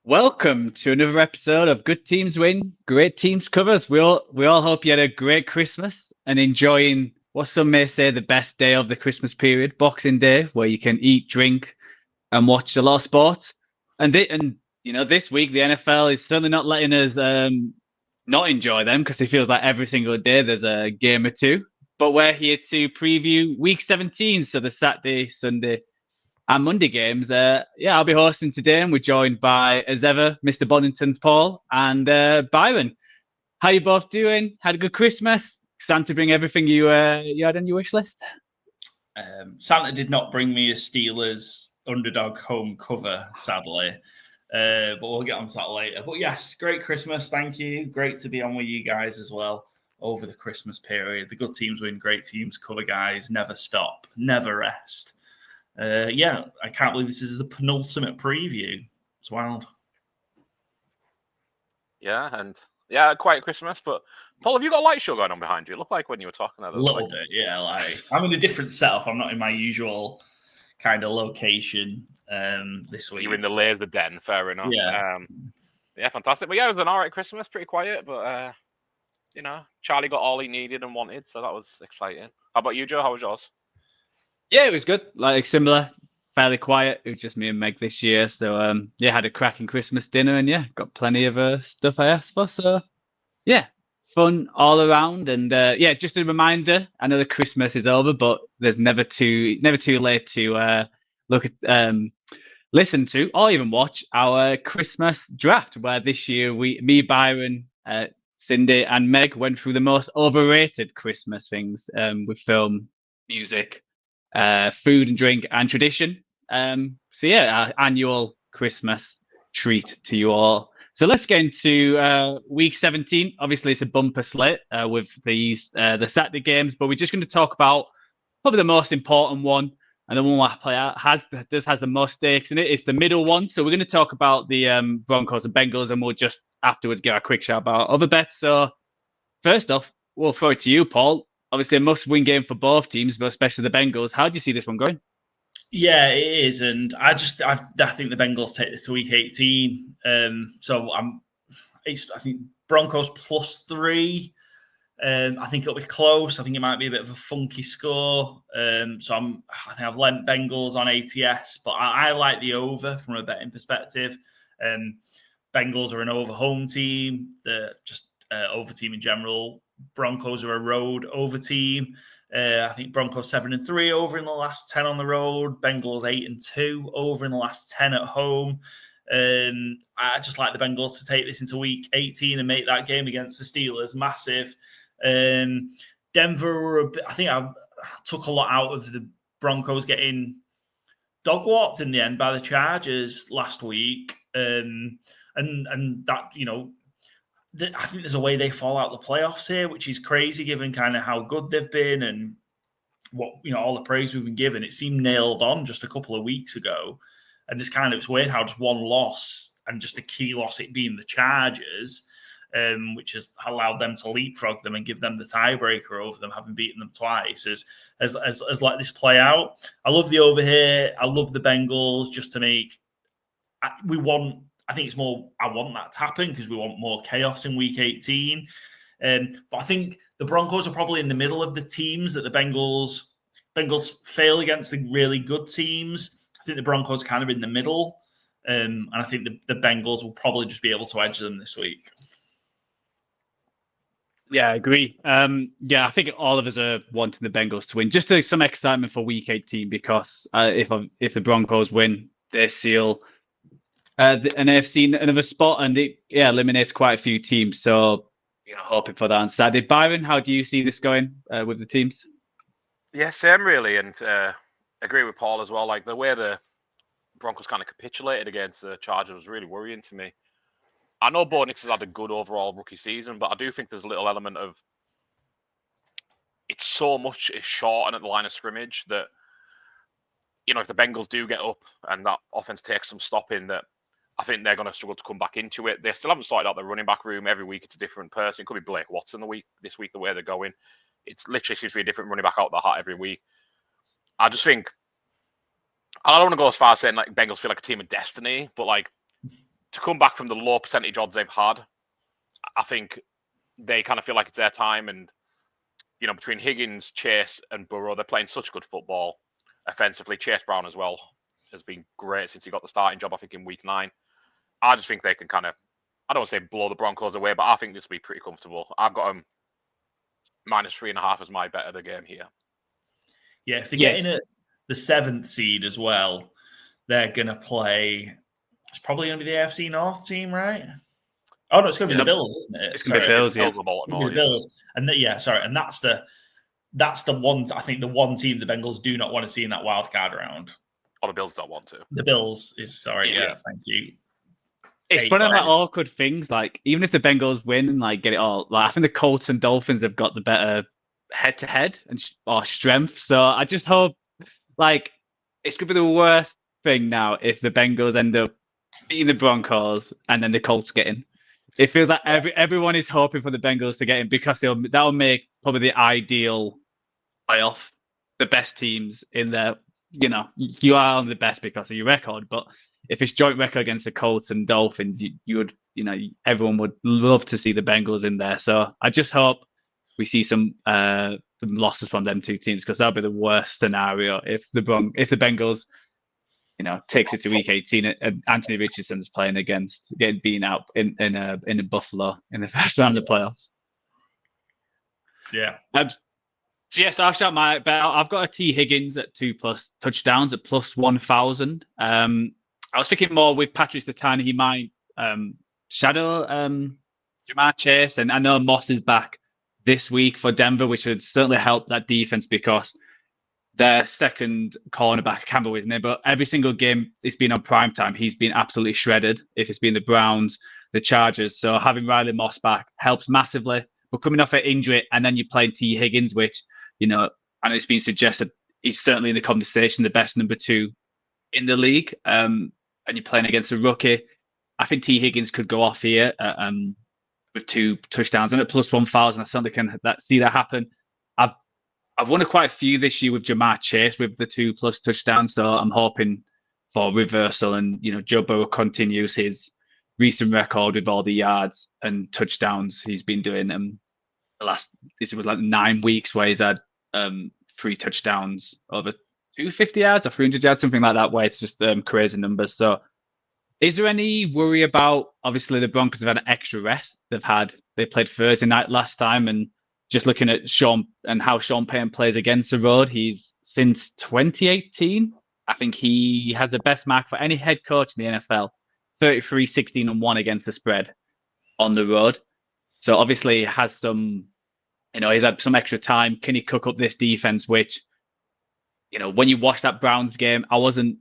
Welcome to another episode of Good Teams Win, Great Teams Covers. We all hope you had a great Christmas and enjoying what some may say the best day of the Christmas period, Boxing Day, where you can eat, drink, and watch a lot of sport. And this week the NFL is certainly not letting us not enjoy them because it feels like every single day there's a game or two. But we're here to preview Week 17, so the Saturday, Sunday, and Monday games. I'll be hosting today, and we're joined by, as ever, Mr. Bonington's Paul and Byron. How you both doing? Had a good Christmas? Santa bring everything you had on your wish list? Santa did not bring me a Steelers underdog home cover, sadly. But we'll get on to that later. But yes, great Christmas. Thank you. Great to be on with you guys as well over the Christmas period. The good teams win, great teams cover, guys. Never stop, never rest. I can't believe this is the penultimate preview. It's wild. Yeah, quiet Christmas. But Paul, have you got a light show going on behind you? It looked like when you were talking there. A little bit, yeah. Like I'm in a different setup. I'm not in my usual kind of location this week. You're in the laser den, fair enough. Yeah, Fantastic. But yeah, it was an all right Christmas, pretty quiet. But Charlie got all he needed and wanted, so that was exciting. How about you, Joe? How was yours? Yeah, it was good. Like similar, fairly quiet. It was just me and Meg this year, so had a cracking Christmas dinner, and got plenty of stuff I asked for. So fun all around. And just a reminder, I know the Christmas is over, but there's never too late to listen to or even watch our Christmas draft, where this year me, Byron, Cindy, and Meg went through the most overrated Christmas things with film, music, food and drink, and tradition. Our annual Christmas treat to you all. So let's get into week 17. Obviously, it's a bumper slate with the Saturday games, but we're just going to talk about probably the most important one, and the one I play out has the most stakes in it. It's the middle one. So we're going to talk about the Broncos and Bengals, and we'll just afterwards give a quick shout about other bets. So first off, we'll throw it to you, Paul. Obviously, a must-win game for both teams, but especially the Bengals. How do you see this one going? Yeah, it is, and I think the Bengals take this to week 18. I think Broncos +3. I think it'll be close. I think it might be a bit of a funky score. I think I've lent Bengals on ATS, but I like the over from a betting perspective. Bengals are an over home team. They're just over team in general. Broncos are a road over team. I think Broncos 7-3 over in the last 10 on the road. Bengals 8-2 over in the last 10 at home. I just like the Bengals to take this into week 18 and make that game against the Steelers massive. Denver, I think I took a lot out of the Broncos getting dog-walked in the end by the Chargers last week. And that, I think there's a way they fall out the playoffs here, which is crazy given kind of how good they've been and what, all the praise we've been given. It seemed nailed on just a couple of weeks ago. And just kind of, it's weird how just one loss and just a key loss, it being the Chargers, which has allowed them to leapfrog them and give them the tiebreaker over them, having beaten them twice, as let this play out. I love the over here. I love the Bengals just to make, I think it's more, I want that to happen because we want more chaos in week 18. But I think the Broncos are probably in the middle of the teams that the Bengals fail against the really good teams. I think the Broncos kind of in the middle. And I think the Bengals will probably just be able to edge them this week. Yeah, I agree. I think all of us are wanting the Bengals to win. Just some excitement for week 18 because if the Broncos win, they seal an AFC another spot, and it eliminates quite a few teams. So hoping for that on Saturday. Byron, how do you see this going with the teams? Yeah, same really, and agree with Paul as well. Like the way the Broncos kind of capitulated against the Chargers was really worrying to me. I know Bo Nix has had a good overall rookie season, but I do think there's a little element of it's so much is short and at the line of scrimmage that if the Bengals do get up and that offense takes some stopping, that I think they're going to struggle to come back into it. They still haven't sorted out their running back room. Every week it's a different person. It could be Blake Watson this week, the way they're going. It literally seems to be a different running back out of the hat every week. I just think, I don't want to go as far as saying like Bengals feel like a team of destiny, but like to come back from the low percentage odds they've had, I think they kind of feel like it's their time. And, between Higgins, Chase, and Burrow, they're playing such good football. Offensively, Chase Brown as well has been great since he got the starting job, I think, in week 9. I just think they can kind of, I don't want to say blow the Broncos away, but I think this will be pretty comfortable. I've got them -3.5 as my bet of the game here. Yeah, if they're getting the 7th seed as well, they're going to play. It's probably going to be the AFC North team, right? Oh no, it's going to be the Bills, isn't it? It's going to be Bills, Bills and and that's the one. I think the one team the Bengals do not want to see in that wild card round. Oh, the Bills don't want to. The Bills is thank you. It's one of the awkward things. Like, even if the Bengals win and get it all, I think the Colts and Dolphins have got the better head-to-head or strength. So I just hope, it's going to be the worst thing now if the Bengals end up beating the Broncos and then the Colts get in. It feels like everyone is hoping for the Bengals to get in because that'll make probably the ideal playoff. The best teams in there, you are on the best because of your record. But if it's joint record against the Colts and Dolphins, you would, everyone would love to see the Bengals in there. So I just hope we see some losses from them two teams because that'll be the worst scenario if the Bengals, takes it to week 18 and Anthony Richardson's playing getting beaten out in Buffalo in the first round of the playoffs. Yeah. So I'll shout my bet. I've got a T Higgins at 2+ touchdowns at +1,000. I was thinking more with Patrick Surtain, he might shadow Jamar Chase, and I know Moss is back this week for Denver, which would certainly help that defense because their second cornerback, Campbell, isn't it? But every single game it's been on primetime, he's been absolutely shredded. If it's been the Browns, the Chargers. So having Riley Moss back helps massively. But coming off an injury and then you're playing T Higgins, which, I know it's been suggested he's certainly in the conversation, the best number 2 in the league. And you're playing against a rookie. I think T Higgins could go off here with 2 touchdowns and at +1,000. I certainly can see that happen. I've won quite a few this year with Jamar Chase with the 2+ touchdowns, so I'm hoping for reversal and Joe Burrow continues his recent record with all the yards and touchdowns he's been doing. This was 9 weeks where he's had 3 touchdowns over 250 yards or 300 yards, something like that, where it's just crazy numbers. So is there any worry about, obviously the Broncos have had an extra rest. They played Thursday night last time, and just looking at Sean and how Sean Payton plays against the road, he's since 2018, I think he has the best mark for any head coach in the NFL, 33, 16, and 1 against the spread on the road. So obviously he has some, he's had some extra time. Can he cook up this defense, which, when you watch that Browns game, I wasn't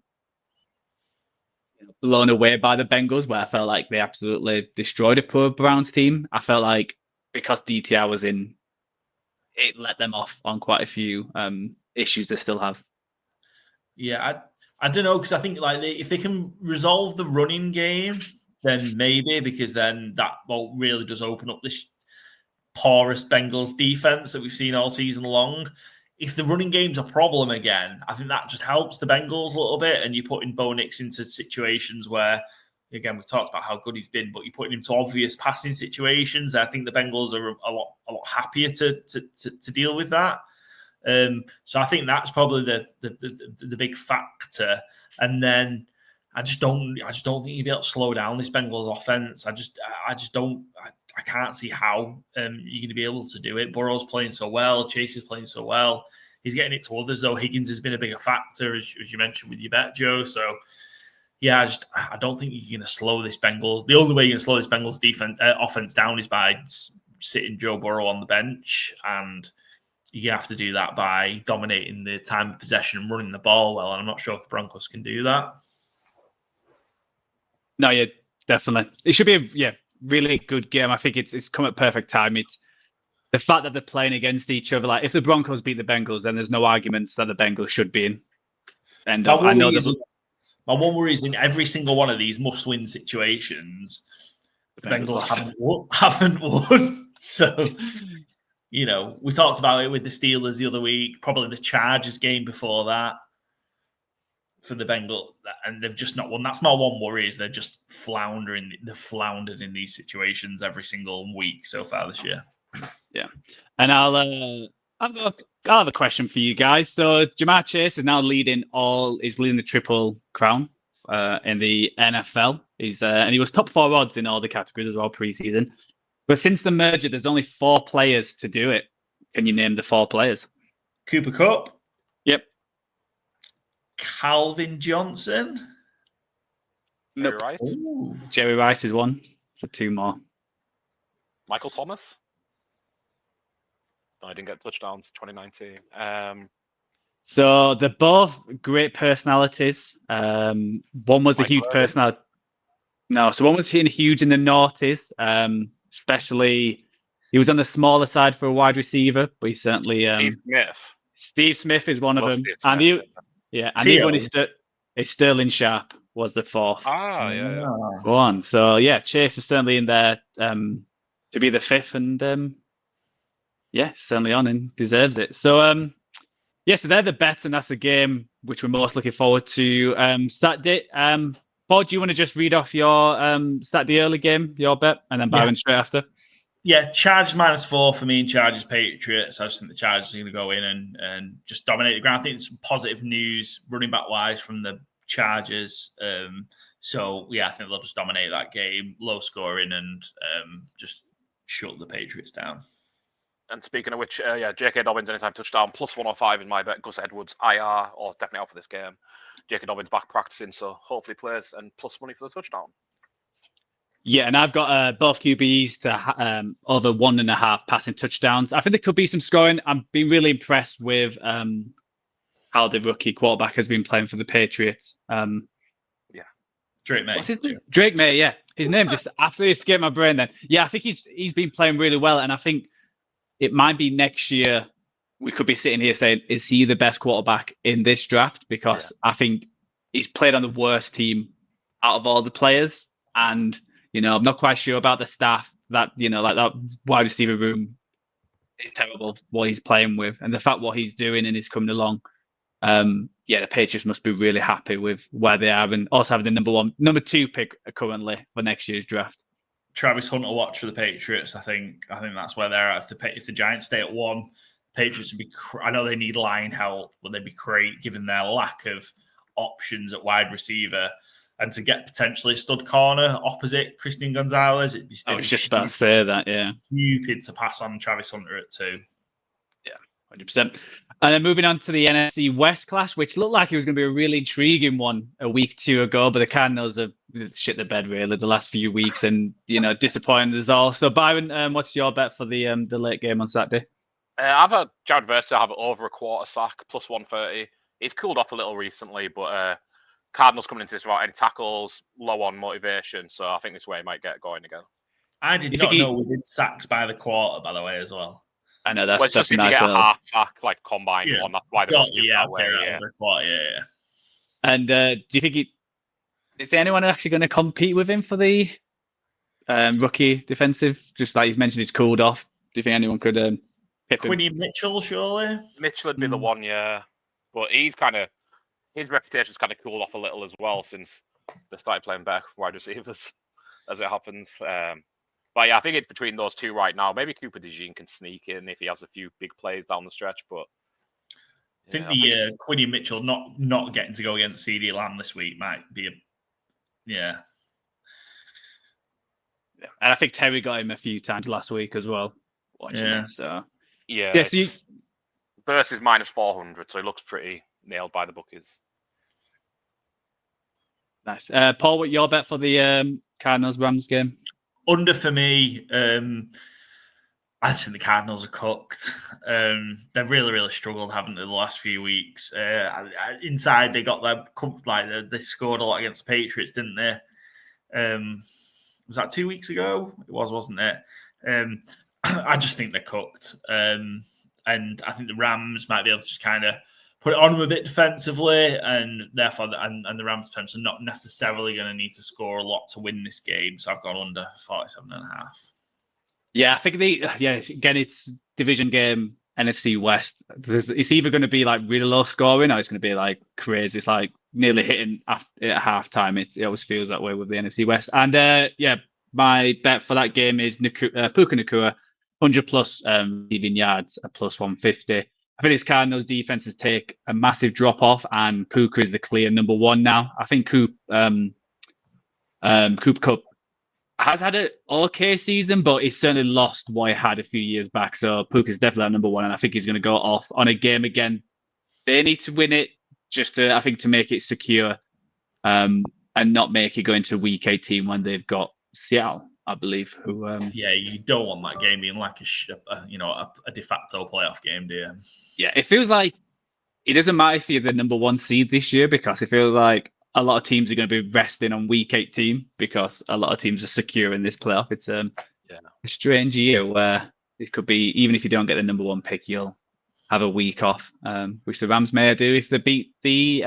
blown away by the Bengals, where I felt like they absolutely destroyed a poor Browns team. I felt like because DTR was in, it let them off on quite a few issues they still have. Yeah, I don't know, because I think if they can resolve the running game, then maybe, because then that really does open up this porous Bengals defense that we've seen all season long. If the running game's a problem again, I think that just helps the Bengals a little bit, and you're putting Bo Nix into situations where, again, we talked about how good he's been, but you're putting him to obvious passing situations. I think the Bengals are a lot happier to deal with that. So I think that's probably the big factor. And then I just don't think you'll be able to slow down this Bengals offense. I can't see how you're going to be able to do it. Burrow's playing so well. Chase is playing so well. He's getting it to others, though. Higgins has been a bigger factor, as you mentioned with your bet, Joe. So yeah, I don't think you're going to slow this Bengals. The only way you're going to slow this Bengals offense down is by sitting Joe Burrow on the bench, and you have to do that by dominating the time of possession and running the ball well. And I'm not sure if the Broncos can do that. No, yeah, definitely. It should be a really good game. I think it's come at perfect time. It's the fact that they're playing against each other. Like, if the Broncos beat the Bengals, then there's no arguments that the Bengals should be in. And I know that. My one worry is in every single one of these must-win situations, the Bengals haven't won. So, we talked about it with the Steelers the other week, probably the Chargers game before that. for the Bengals, and they've just not won. That's my one worry, is they're just floundering. They've floundered in these situations every single week so far this year. Yeah, and I'll have a question for you guys. So Jamar Chase is now leading the Triple Crown in the NFL. And he was top 4 odds in all the categories as well preseason. But since the merger, there's only 4 players to do it. Can you name the 4 players? Cooper Kupp. Yep. Calvin Johnson. Jerry Nope. Rice. Ooh. Jerry Rice is one. So 2 more. Michael Thomas. No, I didn't get touchdowns 2019. So they're both great personalities. One was a Mike huge Irvin? personality. No, so one was hitting huge in the noughties. Especially, he was on the smaller side for a wide receiver, but he certainly. Steve Smith is one of them, and the other one is Sterling Sharp was the 4th. Yeah. One. So yeah, Chase is certainly in there to be the 5th, and certainly on and deserves it. So so they're the bets, and that's the game which we're most looking forward to Saturday. Paul, do you want to just read off your Saturday early game, your bet, and then Byron straight after? Yeah, Chargers -4 for me, and Chargers Patriots. I just think the Chargers are going to go in and just dominate the ground. I think it's some positive news running back wise from the Chargers. So yeah, I think they'll just dominate that game, low scoring, and just shut the Patriots down. And speaking of which, J.K. Dobbins anytime touchdown, +105 in my bet. Gus Edwards, IR, or definitely out for this game. J.K. Dobbins back practicing, so hopefully plays, and plus money for the touchdown. Yeah, and I've got both QBs to over 1.5 passing touchdowns. I think there could be some scoring. I'm being really impressed with how the rookie quarterback has been playing for the Patriots. Drake May. What's his name? Drake May, yeah. His name just absolutely escaped my brain then. Yeah, I think he's been playing really well, and I think it might be next year we could be sitting here saying, is he the best quarterback in this draft? Because I think he's played on the worst team out of all the players. And, I'm not quite sure about the staff that, like that wide receiver room is terrible what he's playing with. And the fact what he's doing and he's coming along. The Patriots must be really happy with where they are, and also having the number 2 pick currently for next year's draft. Travis Hunter watch for the Patriots. I think that's where they're at. If the Giants stay at 1, the Patriots would be. I know they need line help, but they'd be great given their lack of options at wide receiver, and to get potentially a stud corner opposite Christian Gonzalez. I was just about to say that. Yeah, stupid to pass on Travis Hunter at 2. Yeah, 100%. And then moving on to the NFC West clash, which looked like it was going to be a really intriguing one a week 2 ago, but the Cardinals have shit the bed really the last few weeks, and disappointed as all. So Byron, what's your bet for the late game on Saturday? I've had Jared Verse have over a quarter sack, +130. It's cooled off a little recently, but Cardinals coming into this without any tackles, low on motivation, so I think this way might get going again. I did not know we did sacks by the quarter, by the way, as well. I know that's just if nice. You get a half sack, like combined one, that's why they're that way. Yeah. And do you think is there anyone actually going to compete with him for the rookie defensive? Just like he's mentioned, he's cooled off. Do you think anyone could pick him? Quinny Mitchell, surely? Mitchell would be the one, yeah. But his reputation's kind of cooled off a little as well since they started playing better wide receivers, as it happens. But yeah, I think it's between those 2 right now. Maybe Cooper DeJean can sneak in if he has a few big plays down the stretch. But I think Quinny Mitchell not getting to go against CD Lamb this week might be Yeah, and I think Terry got him a few times last week as well. It, so versus -400, so he looks pretty nailed by the bookies. Nice. Paul, what your bet for the Cardinals-Rams game? Under for me. I just think the Cardinals are cooked. They've really, really struggled, haven't they, the last few weeks? Inside, they got they scored a lot against the Patriots, didn't they? Was that 2 weeks ago? It was, wasn't it? I just think they're cooked. And I think the Rams might be able to just kind of put it on them a bit defensively, and therefore, and the Rams potentially not necessarily going to need to score a lot to win this game. So I've gone under 47.5. Yeah, I think again, it's division game. NFC West, it's either going to be like really low scoring or it's going to be like crazy. It's like nearly hitting at halftime. It always feels that way with the NFC West. And yeah, my bet for that game is Puka Nacua, 100 plus receiving yards at plus 150. I think this Cardinals defenses take a massive drop off, and Puka is the clear number one now. I think Cooper Cup has had an okay season, but he's certainly lost what he had a few years back. So Puka's definitely at number one, and I think he's going to go off on a game again. They need to win it just to, I think, to make it secure, and not make it go into week 18 when they've got Seattle, I believe. Who? Yeah, you don't want that game being like a de facto playoff game, do you? Yeah, it feels like it doesn't matter if you're the number one seed this year, because it feels like a lot of teams are going to be resting on week 18 because a lot of teams are secure in this playoff. It's a strange year where it could be, even if you don't get the number one pick, you'll have a week off, which the Rams may do if they beat the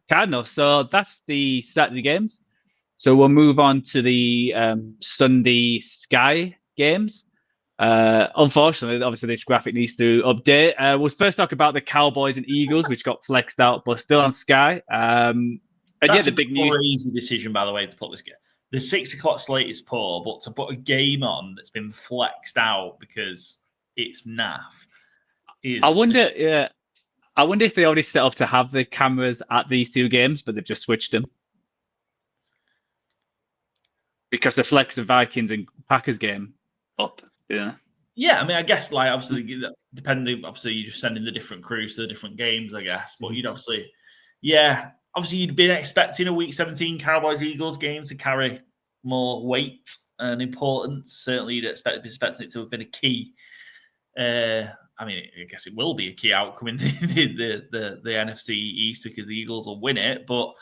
Cardinals. So that's the Saturday games. So we'll move on to the Sunday Sky games. Unfortunately, obviously, this graphic needs to update. We'll first talk about the Cowboys and Eagles, which got flexed out, but still on Sky. That's the big news. Crazy decision, by the way, to put this game. The 6 o'clock slate is poor, but to put a game on that's been flexed out because it's naff. I wonder if they already set up to have the cameras at these two games, but they've just switched them. Because the flex of Vikings and Packers game up, yeah. Yeah, I mean, I guess like obviously depending, obviously you're just sending the different crews to the different games, I guess. But you'd obviously you'd been expecting a Week 17 Cowboys Eagles game to carry more weight and importance. Certainly, you'd expecting it to have been a key. I mean, I guess it will be a key outcome in the NFC East because the Eagles will win it. But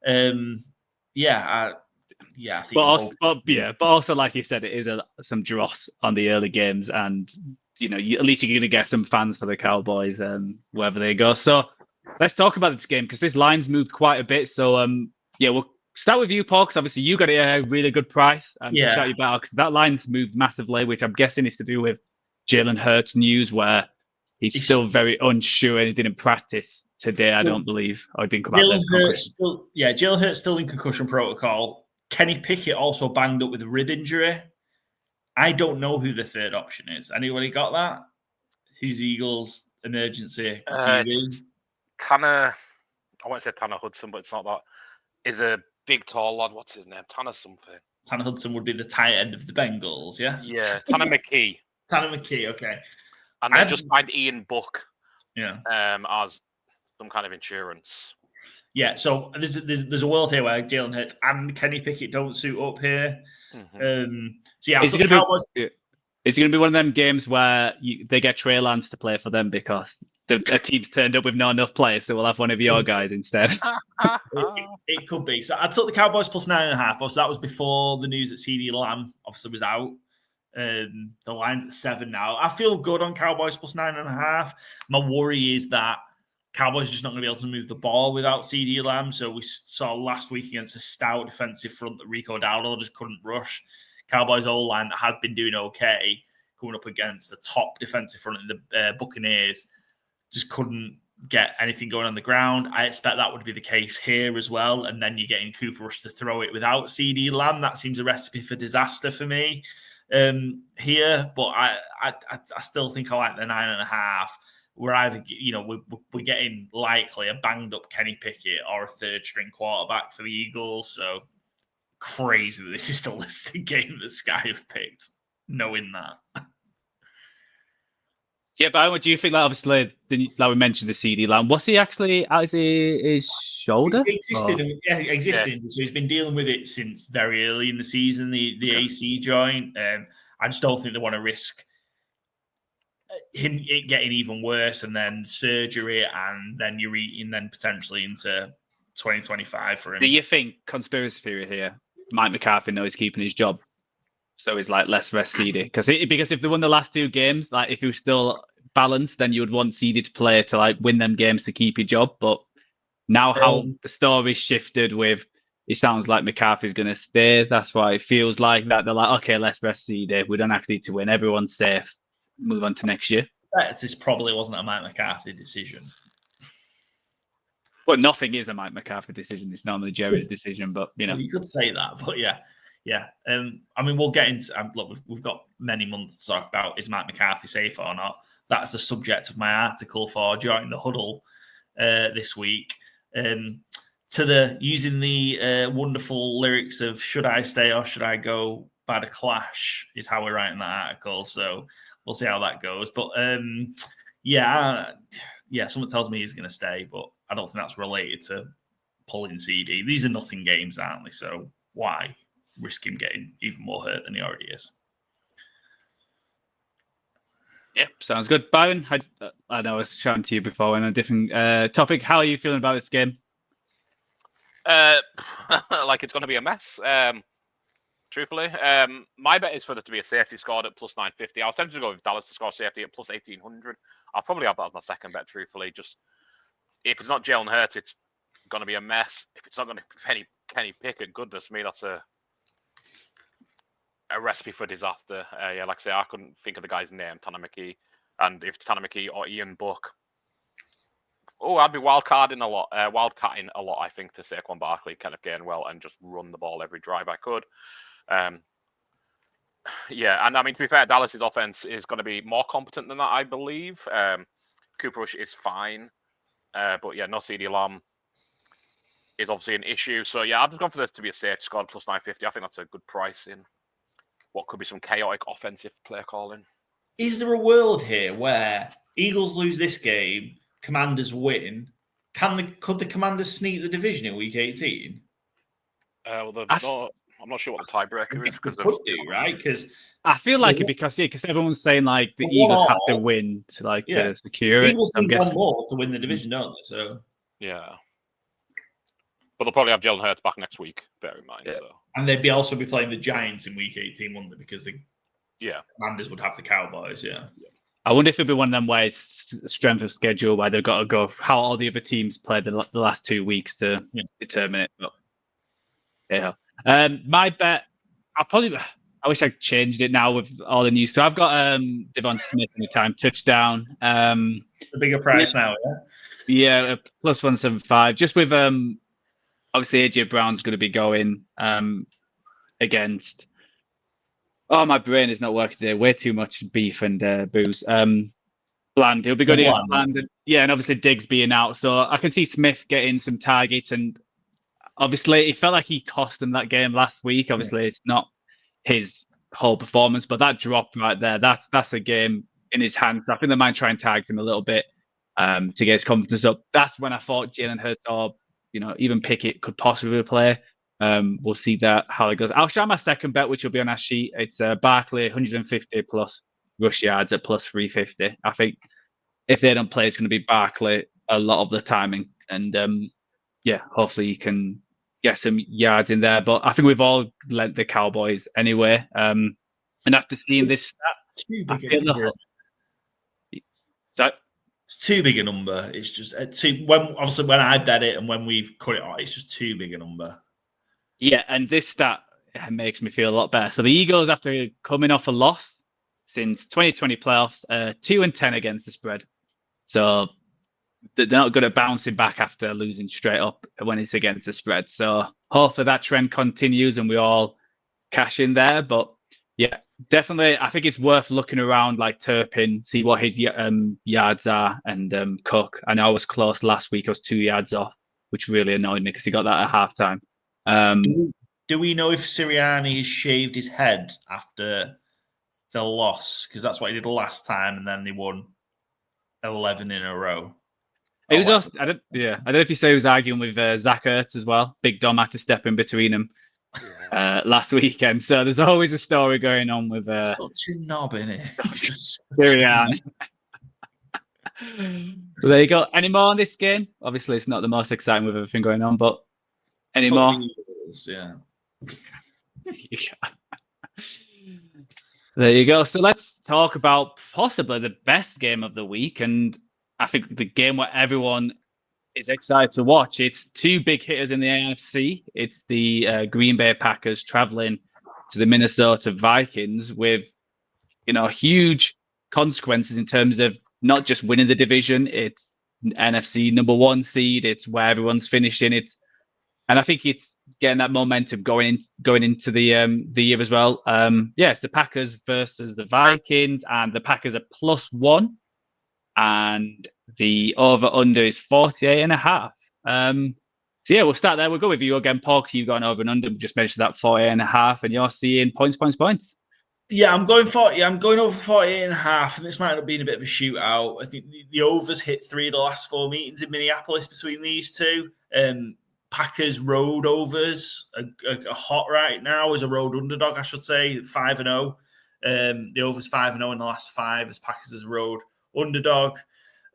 I think. But also, like you said, it is some dross on the early games, and at least you're going to get some fans for the Cowboys wherever they go. So let's talk about this game because this line's moved quite a bit. So we'll start with you, Paul, because obviously you got it at a really good price. To shout you back, because that line's moved massively, which I'm guessing is to do with Jalen Hurts news, where he's still very unsure and he didn't practice today, I don't believe, or didn't come out there. Jalen Hurts still in concussion protocol. Kenny Pickett also banged up with a rib injury. I don't know who the third option is. Anybody got that? Who's the Eagles' emergency QB? Tanner, I won't say Tanner Hudson, but it's not that. Is a big, tall lad. What's his name? Tanner something. Tanner Hudson would be the tight end of the Bengals, yeah? Yeah, Tanner McKee. Tanner McKee, okay. And they just signed Ian Buck as some kind of insurance. Yeah, so there's a world here where Jalen Hurts and Kenny Pickett don't suit up here. Mm-hmm. It's going to be one of them games where they get Trey Lance to play for them because a team's turned up with not enough players, so we'll have one of your guys instead. It could be. So I took the Cowboys plus 9.5. So that was before the news that CeeDee Lamb obviously was out. The line's at 7 now. I feel good on Cowboys plus 9.5. My worry is that Cowboys are just not going to be able to move the ball without CeeDee Lamb. So we saw last week against a stout defensive front that Rico Dowdle just couldn't rush. Cowboys O-line that had been doing okay going up against the top defensive front in the Buccaneers just couldn't get anything going on the ground. I expect that would be the case here as well. And then you're getting Cooper Rush to throw it without CeeDee Lamb. That seems a recipe for disaster for me here. But I still think I like the 9.5. We're either, we're getting likely a banged up Kenny Pickett or a third string quarterback for the Eagles. So crazy that this is the listed game that Sky have picked, knowing that. Yeah, but what do you think? Like, obviously, like we mentioned, the CeeDee Lamb. Was he actually out his shoulder? Existing. So he's been dealing with it since very early in the season, the AC joint. I just don't think they want to risk it getting even worse and then surgery and then you're eating then potentially into 2025 for him. Do you think, conspiracy theory here, Mike McCarthy knows he's keeping his job? So he's like, let's rest CeeDee. Because if they won the last two games, like if he was still balanced, then you would want CeeDee to play to like win them games to keep your job. But now how the story's shifted with, it sounds like McCarthy's going to stay. That's why it feels like that. They're like, okay, let's rest CeeDee. We don't actually need to win. Everyone's safe. Move on to next year. bet this probably wasn't a Mike McCarthy decision. Well, nothing is a Mike McCarthy decision. It's normally Jerry's decision, but Well, you could say that, but yeah. I mean, we'll get into. Look, we've got many months to talk about. Is Mike McCarthy safe or not? That's the subject of my article for Join the Huddle this week. Using the wonderful lyrics of "Should I Stay or Should I Go" by The Clash is how we're writing that article. So we'll see how that goes. But someone tells me he's going to stay, but I don't think that's related to pulling CD. These are nothing games, aren't they? So why risk him getting even more hurt than he already is? Yeah, sounds good. Byron, I know I was chatting to you before on a different topic. How are you feeling about this game? Like it's going to be a mess. Truthfully, my bet is for there to be a safety scored at plus 950. I was tempted to go with Dallas to score safety at plus 1800. I'll probably have that as my second bet. Truthfully, just if it's not Jalen Hurts, it's going to be a mess. If it's not going to be Kenny Pickett, goodness me, that's a recipe for disaster. Like I say, I couldn't think of the guy's name, Tanner McKee. And if it's Tanner McKee or Ian Book, I'd be wildcatting a lot, I think, to Saquon Barkley, Kenneth Gainwell, and just run the ball every drive I could. And I mean, to be fair, Dallas's offense is going to be more competent than that, I believe. Cooper Rush is fine. But no CD Lamb is obviously an issue. So I've just gone for this to be a safe score plus 950. I think that's a good price in what could be some chaotic offensive play calling. Is there a world here where Eagles lose this game, Commanders win? Could the Commanders sneak the division in Week 18? I'm not sure what the tiebreaker is. Because could do, right? Because I feel like it because everyone's saying like the Eagles have to win to secure it. Eagles need one more to win the division, don't they? So but they'll probably have Jalen Hurts back next week. Bear in mind. So. And they'd also be playing the Giants in Week 18, wouldn't they? Because the Commanders would have the Cowboys. Yeah. I wonder if it'd be one of them where it's strength of schedule where they've got to go how all the other teams played the last 2 weeks to determine it. But, my bet, I wish I changed it now with all the news. So I've got Devon Smith in the time touchdown. The bigger price now, yeah, plus 175. Just with obviously AJ Brown's going to be going against. Oh, my brain is not working today. Way too much beef and booze. Bland. He'll be good against Bland. And obviously Diggs being out. So I can see Smith getting some targets. And obviously it felt like he cost them that game last week. Obviously it's not his whole performance, but that drop right there, that's a game in his hands. So I think they might try and target him a little bit to get his confidence up. That's when I thought Jalen Hurts or even Pickett could possibly play. We'll see how it goes. I'll show my second bet, which will be on our sheet. It's Barkley 150 plus rush yards at plus 350. I think if they don't play, it's going to be Barkley a lot of the timing. And hopefully you can get some yards in there. But I think we've all lent the Cowboys anyway. And after seeing this, I feel it's too big a number. It's just when I bet it and when we've cut it out, it's just too big a number. Yeah, and this stat makes me feel a lot better. So the Eagles, after coming off a loss since 2020 playoffs, 2-10 against the spread. So they're not good at bouncing back after losing straight up when it's against the spread. So hopefully that trend continues and we all cash in there. But definitely, I think it's worth looking around like Turpin, see what his yards are, and Cook. I know I was close last week. I was 2 yards off, which really annoyed me because he got that at halftime. Do we know if Sirianni has shaved his head after the loss? Because that's what he did last time, and then they won 11 in a row. It was also, I don't know if you say he was arguing with Zach Ertz as well. Big Dom had to step in between them last weekend. So there's always a story going on with such a knob, innit? Sirianni. So there you go. Any more on this game? Obviously, it's not the most exciting with everything going on, but any more? Yeah. There you go. So let's talk about possibly the best game of the week, and I think the game where everyone is excited to watch. It's 2 big hitters in the AFC. It's the Green Bay Packers traveling to the Minnesota Vikings with, huge consequences in terms of not just winning the division. It's NFC number 1 seed. It's where everyone's finishing. And I think it's getting that momentum going into the year as well. It's the Packers versus the Vikings, and the Packers are +1, and the over/under is 48.5. So we'll start there. We'll go with you again, Paul, because you've gone over and under. We just mentioned that 48.5, and you're seeing points. Yeah, I'm going over 48.5, and this might have been a bit of a shootout. I think the overs hit 3 of the last 4 meetings in Minneapolis between these two. Packers road overs are hot right now as a road underdog, I should say, 5-0. The over's 5-0 in the last 5 as Packers as a road underdog.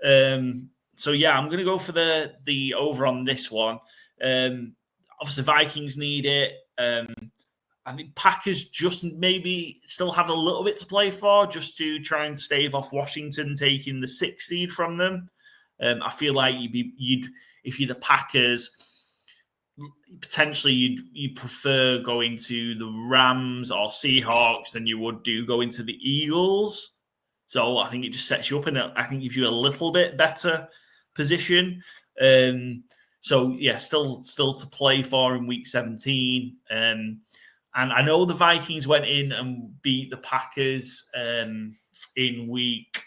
So I'm going to go for the over on this one. Obviously, Vikings need it. I think Packers just maybe still have a little bit to play for, just to try and stave off Washington taking the 6th seed from them. I feel like if you're the Packers, potentially you'd prefer going to the Rams or Seahawks than you would do going to the Eagles. So I think it just sets you up, and I think gives you a little bit better position. Still to play for in week 17. And I know the Vikings went in and beat the Packers in week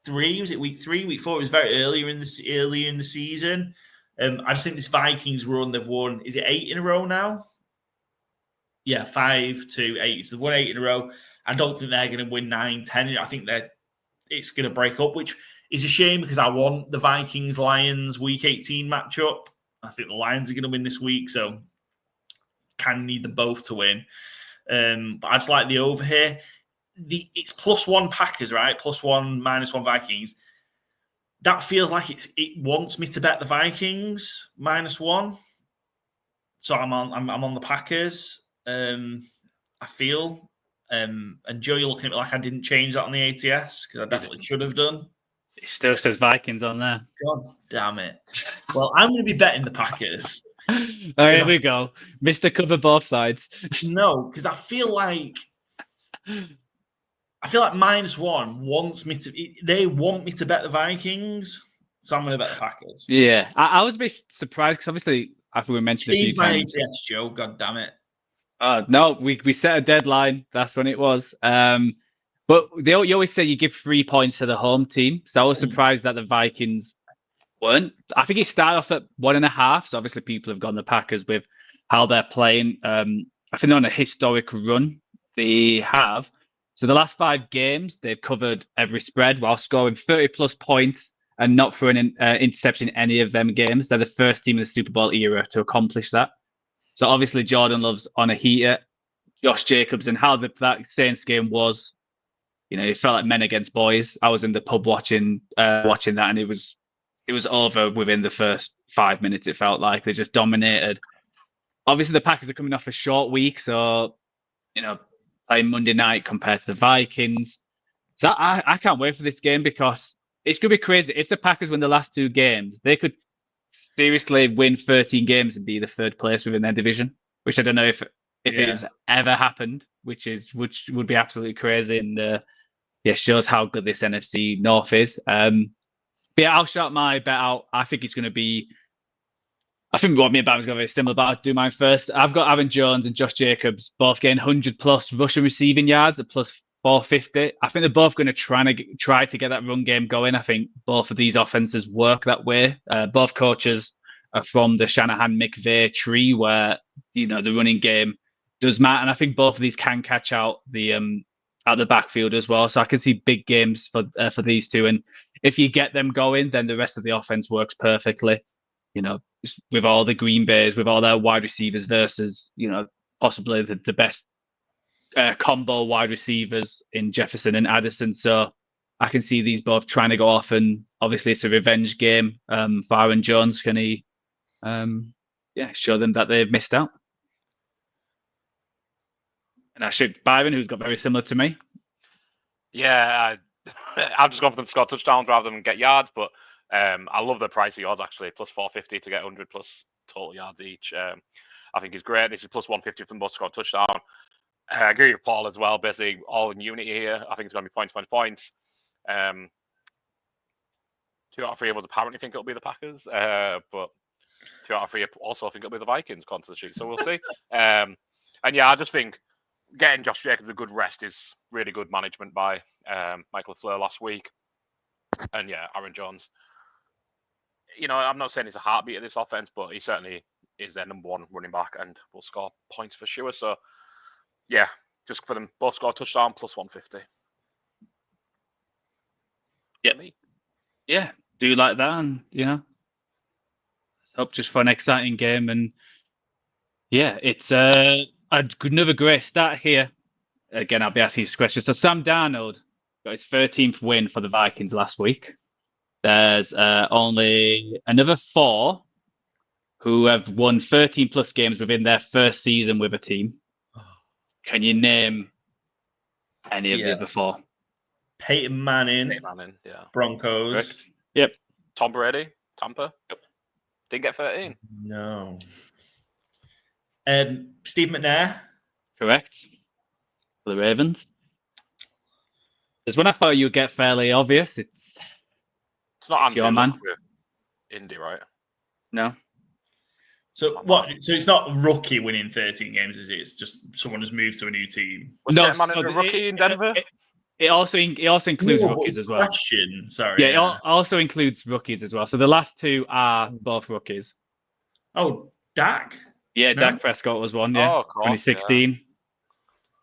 3. Was it week 3? Week 4? It was very early in the season. I just think this Vikings run, they've won, is it 8 in a row now? Yeah, 5-8. So they've won 8 in a row. I don't think they're going to win 9-10. I think it's going to break up, which is a shame because I want the Vikings-Lions Week 18 matchup. I think the Lions are going to win this week, so can need them both to win. But I just like the over here. It's +1 Packers, right? +1, -1 Vikings. That feels like it wants me to bet the Vikings -1. So I'm on the Packers. I feel. And Joe, you're looking at me like I didn't change that on the ATS because I definitely should have done. It still says Vikings on there. God damn it. Well, I'm going to be betting the Packers. Here we go. Mr. Cover both sides. No, because I feel like -1 wants me to. They want me to bet the Vikings, so I'm going to bet the Packers. Yeah, I was a bit surprised because obviously, after we mentioned a few times, my ATS, Joe. God damn it! No, we set a deadline. That's when it was. But you always say you give 3 points to the home team, so I was surprised that the Vikings weren't. I think it started off at 1.5. So obviously, people have gone the Packers with how they're playing. I think they're on a historic run. They have. So the last 5 games, they've covered every spread while scoring 30+ points and not throwing an interception in any of them games. They're the first team in the Super Bowl era to accomplish that. So obviously Jordan Love's on a heater. Josh Jacobs, and how that Saints game was, it felt like men against boys. I was in the pub watching that, and it was over within the first 5 minutes. It felt like they just dominated. Obviously the Packers are coming off a short week, so playing Monday night compared to the Vikings. So I can't wait for this game because it's going to be crazy. If the Packers win the last 2 games, they could seriously win 13 games and be the 3rd place within their division, which I don't know if it has ever happened, which would be absolutely crazy, and shows how good this NFC North is. But I'll shout my bet out. I think it's going to be. I think what me and Byron's got very similar, but I'll do mine first. I've got Aaron Jones and Josh Jacobs both getting 100+ rushing receiving yards at +450. I think they're both going to try to get that run game going. I think both of these offenses work that way. Both coaches are from the Shanahan-McVay tree where, the running game does matter. And I think both of these can catch out the backfield as well. So I can see big games for these two. And if you get them going, then the rest of the offense works perfectly. With all the Green Bays, with all their wide receivers versus, possibly the best combo wide receivers in Jefferson and Addison. So I can see these both trying to go off, and obviously it's a revenge game for Aaron Jones. Can he show them that they've missed out? And I should Byron, who's got very similar to me. Yeah, I've just gone for them to score touchdowns rather than get yards, but I love the price of yours actually, +450 to get 100+ total yards each. I think is great. This is +150 for them both to score a touchdown. I agree with Paul as well. Basically, all in unity here. I think it's going to be points. 2 out of 3 of us apparently think it'll be the Packers, but 2 out of 3 also think it'll be the Vikings, according to the sheet. So we'll see. And yeah, I just think getting Josh Jacobs a good rest is really good management by Michael LaFleur last week. And yeah, Aaron Jones. I'm not saying he's a heartbeat of this offense, but he certainly is their number 1 running back and will score points for sure. So yeah, just for them both score a touchdown plus 150. Yeah, do like that, and hope just for an exciting game. And yeah, it's another great start here. Again, I'll be asking you questions. So Sam Darnold got his 13th win for the Vikings last week. There's only another 4 who have won 13 plus games within their first season with a team. Can you name any of the other 4? Peyton Manning, yeah. Broncos. Correct. Yep. Tom Brady, Tampa. Yep. Didn't get 13. No. Steve McNair. Correct. For the Ravens. There's one I thought you'd get fairly obvious. It's not Andrew your man. Indy, right? No. So what? So it's not rookie winning 13 games, is it? It's just someone who's moved to a new team. No, man, a rookie in Denver. It also includes rookies as well. Question, sorry. Yeah, it also includes rookies as well. So the last 2 are both rookies. Oh, Dak? Yeah, no? Dak Prescott was one, yeah. Oh, of course, 2016. Yeah.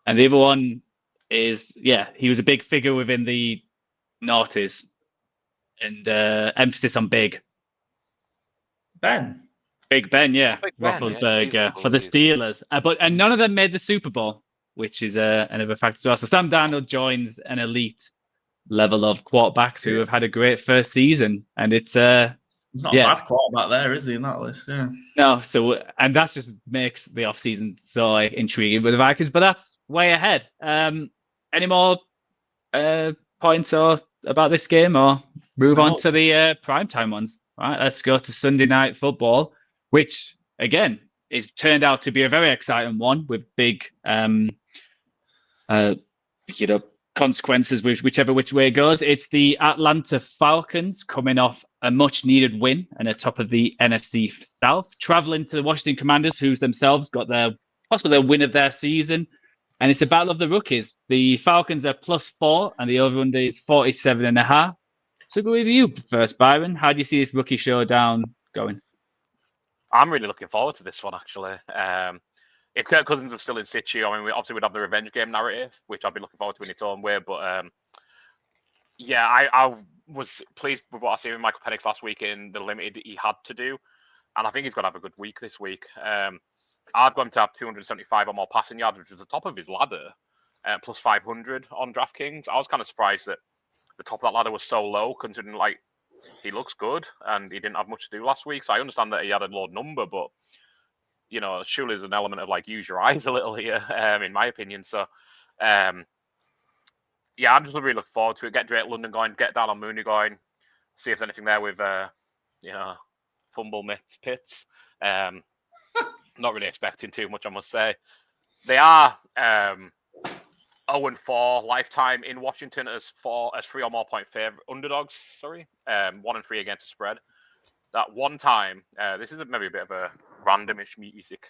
And the other one is, he was a big figure within the noughties. And emphasis on big. Ben. Big Ben, yeah. Big Ben, Roethlisberger for the Steelers. And none of them made the Super Bowl, which is another factor as well. So Sam Darnold joins an elite level of quarterbacks who have had a great first season. And it's he's not a bad quarterback there, is he, in that list? Yeah. No, and that just makes the offseason so intriguing with the Vikings, but that's way ahead. Any more points about this game, or move on to the primetime ones? All right, let's go to Sunday Night Football, which, again, is turned out to be a very exciting one with big consequences with which way it goes. It's the Atlanta Falcons coming off a much needed win and atop of the NFC South, traveling to the Washington Commanders, who's themselves got possibly their win of their season. And it's a battle of the rookies. The Falcons are +4 and the over-under is 47.5. So go with you first, Byron. How do you see this rookie showdown going? I'm really looking forward to this one, actually. If Kirk Cousins was still in situ, obviously we'd have the revenge game narrative, which I'd be looking forward to in its own way. But I was pleased with what I see with Michael Penix last week in the limited he had to do. And I think he's going to have a good week this week. I've gone to have 275 or more passing yards, which is the top of his ladder, plus 500 on DraftKings. I was kind of surprised that the top of that ladder was so low, considering he looks good and he didn't have much to do last week. So I understand that he had a low number, but surely there's an element of use your eyes a little here, in my opinion. So, I'm just really looking forward to it. Get Drake London going, get down on Mooney going, see if there's anything there with, fumble Pitts. Not really expecting too much, I must say. They are 0-4 lifetime in Washington as 3 or more point favorite underdogs. 1-3 against the spread. That one time, this is maybe a bit of a randomish music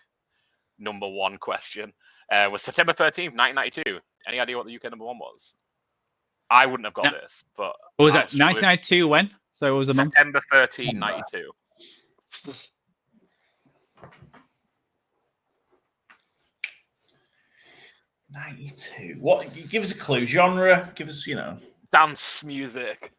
number 1 question. Was September 13th, 1992. Any idea what the UK number 1 was? I wouldn't have got this, but what was that? 1992 when? So it was a September 13, 92. '92. What? Give us a clue. Genre. Give us, dance music.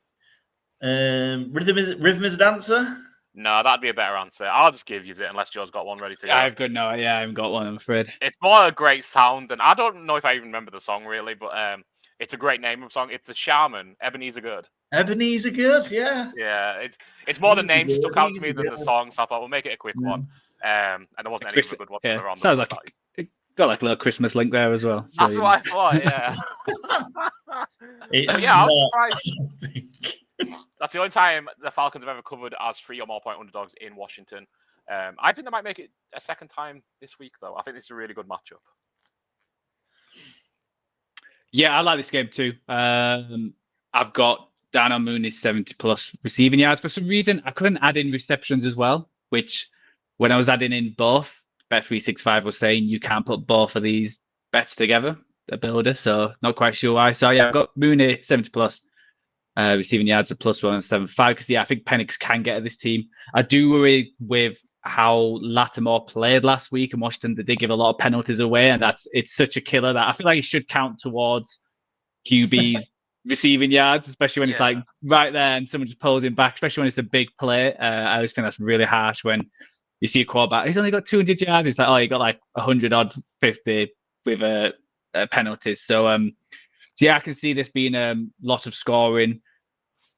Rhythm is a dancer. No, that'd be a better answer. I'll just give you it unless Joe's got one ready to go. I haven't got one, I'm afraid. It's more a great sound, and I don't know if I even remember the song really, but it's a great name of song. It's the Shaman, Ebenezer Good. Ebenezer Good, yeah. Yeah, it's more the name stuck out to me than the song, so I thought we'll make it a quick one. And there wasn't any good ones around. Sounds like it got a little Christmas link there as well. So, that's what I thought, yeah. I was surprised. That's the only time the Falcons have ever covered as 3 or more point underdogs in Washington. I think they might make it a second time this week, though. I think this is a really good matchup. Yeah, I like this game too. I've got Darnell Mooney's 70+ receiving yards. For some reason, I couldn't add in receptions as well, which when I was adding in both, Bet365 was saying you can't put both of these bets together, the builder. So not quite sure why. So yeah, I've got Mooney 70+, receiving yards of +175. Because yeah, I think Penix can get at this team. I do worry with how Lattimore played last week and Washington. They did give a lot of penalties away, and it's such a killer that I feel like it should count towards QB's receiving yards, especially when it's like right there and someone just pulls him back, especially when it's a big play. I always think that's really harsh when you see a quarterback. He's only got 200 yards. It's like, oh, he got like 100 odd 50 with penalties. So yeah, I can see this being a lot of scoring.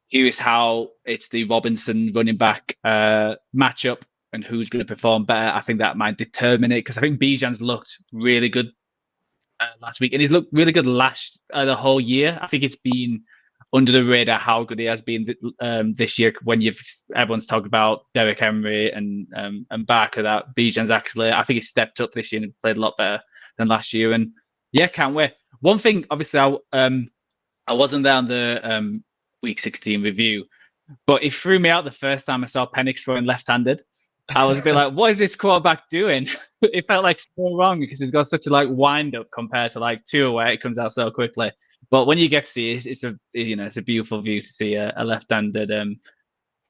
Here is how it's the Robinson running back matchup and who's going to perform better. I think that might determine it because I think Bijan's looked really good last week, and he's looked really good the whole year. I think it's been under the radar how good he has been this year. When everyone's talked about Derrick Henry and Barker, that Bijan's actually, I think he's stepped up this year and played a lot better than last year. And yeah, can't wait. One thing, obviously, I wasn't there on the Week 16 review, but it threw me out the first time I saw Penix throwing left-handed. I was a bit like, what is this quarterback doing? It felt like so wrong because he's got such a like wind up compared to like Tua where it comes out so quickly. But when you get to see it, it's a beautiful view to see a left-handed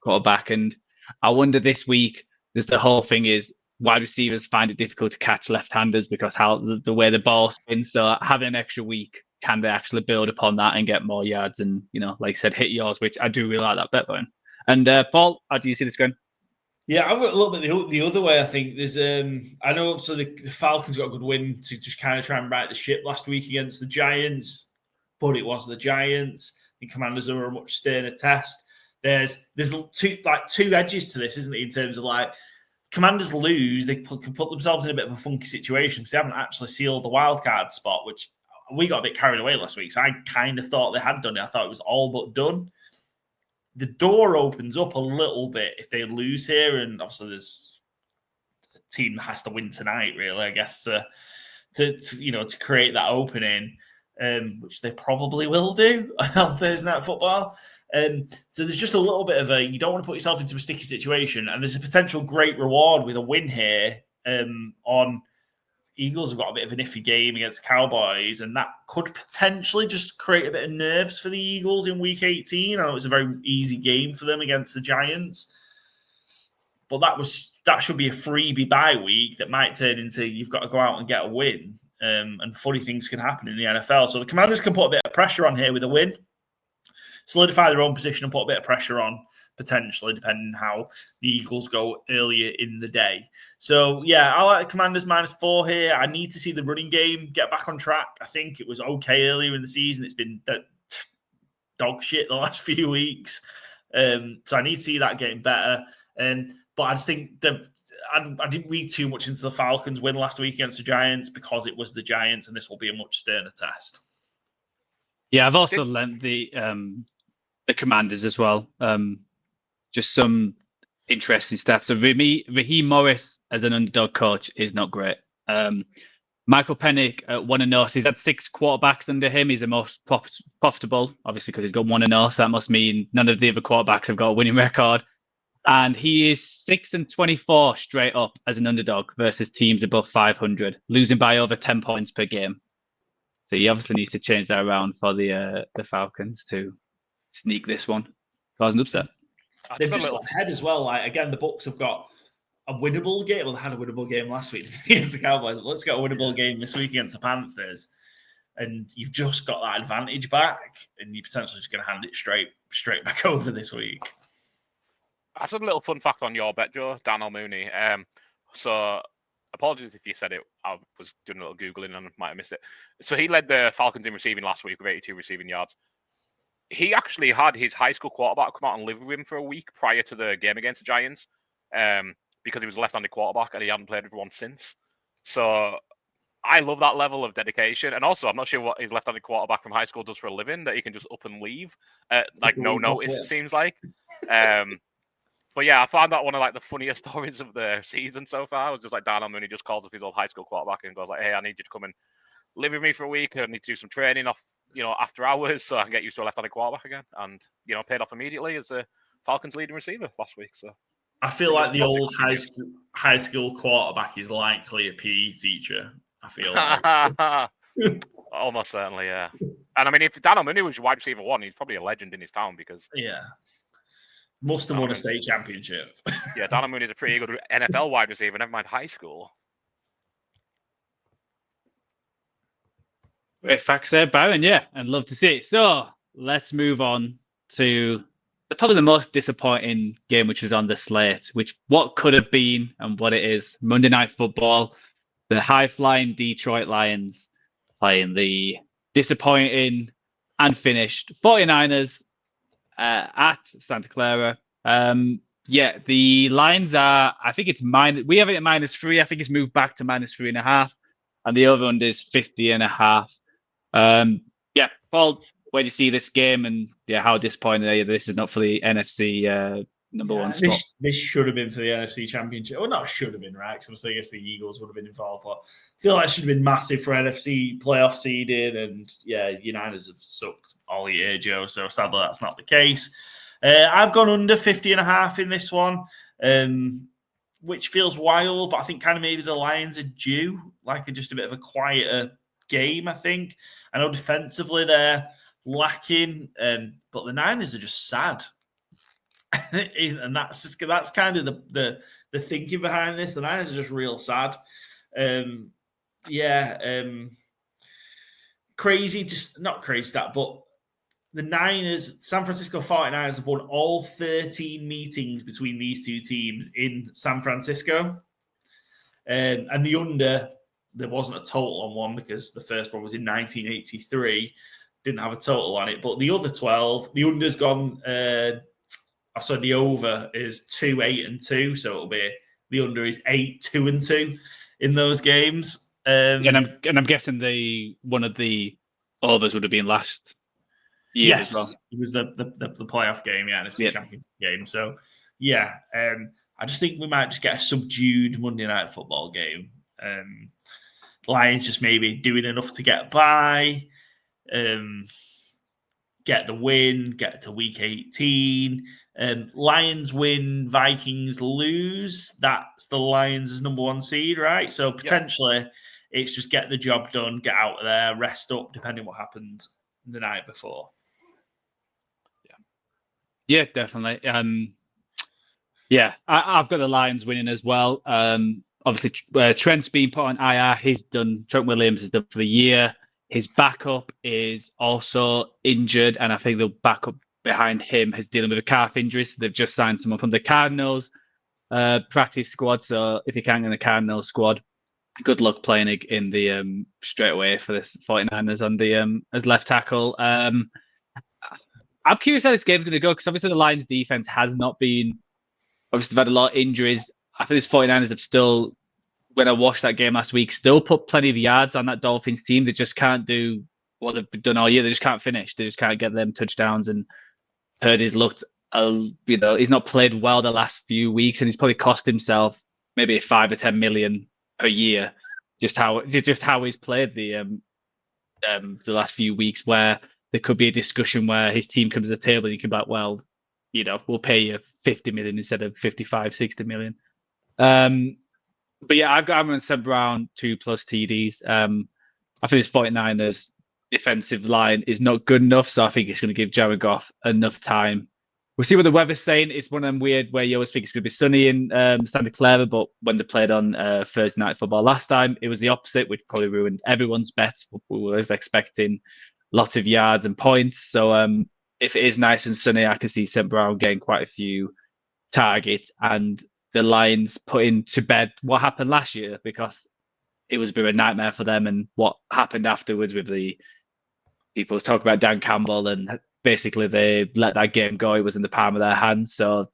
quarterback. And I wonder this week, the whole thing is wide receivers find it difficult to catch left-handers because how the way the ball spins. So having an extra week, can they actually build upon that and get more yards and like I said, hit yours, which I do really like that bet, Byron. And Paul, how do you see this going? Yeah, I've got a little bit the other way. I think there's, I know so the Falcons got a good win to just kind of try and right the ship last week against the Giants, but it was the Giants. The Commanders are a much sterner test. There's two edges to this, isn't it? In terms of like Commanders lose, they can put themselves in a bit of a funky situation because they haven't actually sealed the wild card spot, which we got a bit carried away last week. So I kind of thought they had done it. I thought it was all but done. The door opens up a little bit if they lose here, and obviously there's a team that has to win tonight, really, I guess, to create that opening, which they probably will do on Thursday Night Football. So there's just a little bit of you don't want to put yourself into a sticky situation, and there's a potential great reward with a win here on Eagles have got a bit of an iffy game against the Cowboys, and that could potentially just create a bit of nerves for the Eagles in Week 18. I know it's a very easy game for them against the Giants, but that should be a freebie bye week that might turn into you've got to go out and get a win, and funny things can happen in the NFL. So the Commanders can put a bit of pressure on here with a win, solidify their own position and put a bit of pressure on, potentially, depending on how the Eagles go earlier in the day. So, yeah, I like the Commanders -4 here. I need to see the running game get back on track. I think it was okay earlier in the season. It's been dog shit the last few weeks. So I need to see that getting better. But I just think I didn't read too much into the Falcons' win last week against the Giants because it was the Giants, and this will be a much sterner test. Yeah, I've also lent the Commanders as well. Just some interesting stats. So Raheem Morris as an underdog coach is not great. Michael Penix at 1-0. So he's had 6 quarterbacks under him. He's the most profitable, obviously, because he's got 1-0. So that must mean none of the other quarterbacks have got a winning record. And he is 6-24 straight up as an underdog versus teams above 500, losing by over 10 points per game. So he obviously needs to change that around for the Falcons to sneak this one. Cause an upset. They've just got ahead as well. Like again, the Bucs have got a winnable game. Well, they had a winnable game last week against the Cowboys. Let's get a winnable game this week against the Panthers, and you've just got that advantage back, and you're potentially just going to hand it straight back over this week. That's a little fun fact on your bet, Joe. Darnell Mooney. So apologies if you said it. I was doing a little Googling and might have missed it. So he led the Falcons in receiving last week with 82 receiving yards. He actually had his high school quarterback come out and live with him for a week prior to the game against the Giants because he was a left-handed quarterback and he hadn't played with one since. So I love that level of dedication. And also, I'm not sure what his left-handed quarterback from high school does for a living, that he can just up and leave. No notice, it seems like. But yeah, I found that one of the funniest stories of the season so far. It was just like Darnell Mooney just calls up his old high school quarterback and goes like, hey, I need you to come and live with me for a week. I need to do some training off after hours, so I can get used to a left-handed quarterback again, and paid off immediately as a Falcons leading receiver last week. So I feel like the old high school quarterback is likely a PE teacher. I feel like almost certainly, yeah. And I mean, if Dan Mooney was your wide receiver one, he's probably a legend in his town because must have won a state championship. Yeah, Dan Mooney is a pretty good NFL wide receiver. Never mind high school. Great facts there, Byron. Yeah, I'd love to see it. So let's move on to probably the most disappointing game which was on the slate, what could have been and what it is. Monday Night Football, the high-flying Detroit Lions playing the disappointing and finished 49ers at Santa Clara. The Lions are, I think it's we have it at -3. I think it's moved back to -3.5. And the over-under is 50.5. Paul, where do you see this game, and how disappointed are you? This is not for the NFC number one spot. This should have been for the NFC Championship. Well, not should have been, right? Because obviously, I guess the Eagles would have been involved. But I feel like it should have been massive for NFC playoff seeding. And United have sucked all year, Joe. So sadly, that's not the case. I've gone under 50.5 in this one, which feels wild. But I think kind of maybe the Lions are due, just a bit of a quieter game, I think. I know defensively they're lacking, but the Niners are just sad. And that's kind of the thinking behind this. The Niners are just real sad. Crazy, just not crazy stat, but the San Francisco 49ers have won all 13 meetings between these two teams in San Francisco. And the under, there wasn't a total on one because the first one was in 1983. Didn't have a total on it. But the other 12, the under's gone... the over is 2-8-2, so it'll be the under is 8-2-2 in those games. And I'm guessing one of the overs would have been last year as well. It was the playoff game, NFC Championship game. So I just think we might just get a subdued Monday Night Football game. Lions just maybe doing enough to get by, get the win, get to week 18. Lions win, Vikings lose. That's the Lions' number one seed, right? So potentially it's just get the job done, get out of there, rest up, depending what happens the night before. Yeah, definitely. I've got the Lions winning as well. Obviously, Trent's been put on IR. Trent Williams is done for the year. His backup is also injured, and I think the backup behind him is dealing with a calf injury. So they've just signed someone from the Cardinals practice squad. So if you can't get in the Cardinals squad, good luck playing in the straight away for this 49ers on the as left tackle. I'm curious how this game's going to go because obviously the Lions defense has not been. Obviously, they've had a lot of injuries. I think these 49ers have still, when I watched that game last week, still put plenty of yards on that Dolphins team. They just can't do what they've done all year. They just can't finish. They just can't get them touchdowns. And Purdy's looked, he's not played well the last few weeks, and he's probably cost himself maybe 5 or 10 million per year. Just how he's played the last few weeks, where there could be a discussion where his team comes to the table and you can be like, well, we'll pay you 50 million instead of 55, 60 million. But yeah, I've got him on St. Brown 2+ TDs. I think this 49ers defensive line is not good enough, so I think it's going to give Jared Goff enough time. We'll see what the weather's saying. It's one of them weird where you always think it's going to be sunny in Santa Clara, but when they played on Thursday Night Football last time, it was the opposite, which probably ruined everyone's bets. We were expecting lots of yards and points. So if it is nice and sunny, I can see St. Brown getting quite a few targets and the Lions putting to bed what happened last year, because it was a bit of a nightmare for them, and what happened afterwards with the people talk about Dan Campbell, and basically they let that game go. It was in the palm of their hands. So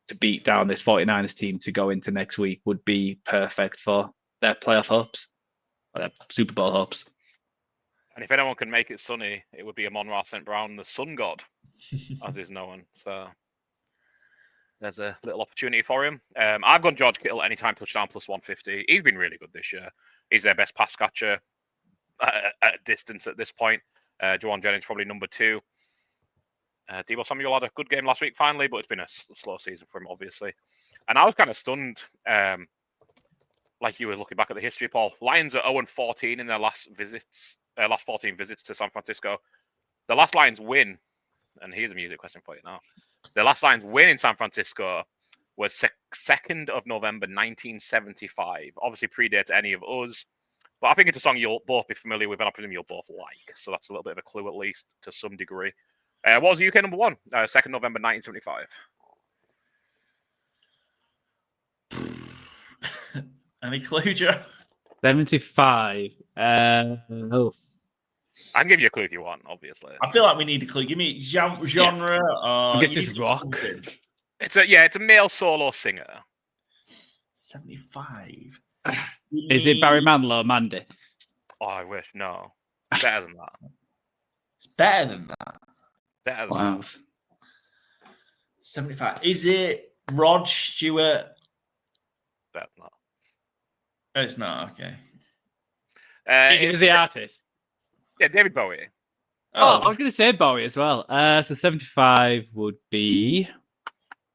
to beat down this 49ers team to go into next week would be perfect for their playoff hopes, or their Super Bowl hopes. And if anyone can make it sunny, it would be Amon-Ra St. Brown, the sun god, as is known. So there's a little opportunity for him. I've gone George Kittle anytime touchdown +150. He's been really good this year. He's their best pass catcher at a distance at this point. Juwan Jennings probably number 2. Deebo Samuel had a good game last week finally, but it's been a slow season for him, obviously. And I was kind of stunned, like you were looking back at the history, Paul. Lions are 0-14 in their last 14 visits to San Francisco. The last Lions win, and here's a music question for you now. The last Lions win in San Francisco was 2nd of November, 1975. Obviously predates any of us, but I think it's a song you'll both be familiar with, and I presume you'll both like. So that's a little bit of a clue, at least, to some degree. What was the UK number 1? 2nd November, 1975. Any clue, Joe? 75. Oh. I can give you a clue if you want, obviously. I feel like we need a clue. Give me genre. I guess it's rock. Something. It's a male solo singer. 75. Is it Barry Manilow or Mandy? Oh, I wish. No. Better than that. It's better than that. Better than that. 75. Is it Rod Stewart? Better than that. It's not, okay. Is the artist? Yeah, David Bowie. Oh, I was going to say Bowie as well. So 75 would be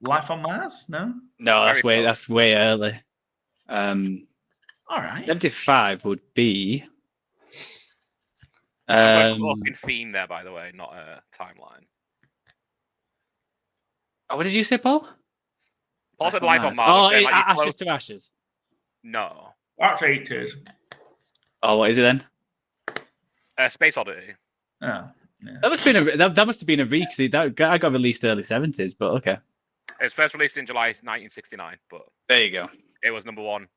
Life on Mars? No? No, that's way early. All right. 75 would be in theme there, by the way, not a timeline. Oh, what did you say, Paul? Paul said Life on Mars. Oh, Ashes to Ashes. No. That's 80s. Oh, what is it then? Space Oddity. Oh, yeah. That must have been a re, because I got released early 70s, but okay. It was first released in July 1969, but there you go. It was number 1.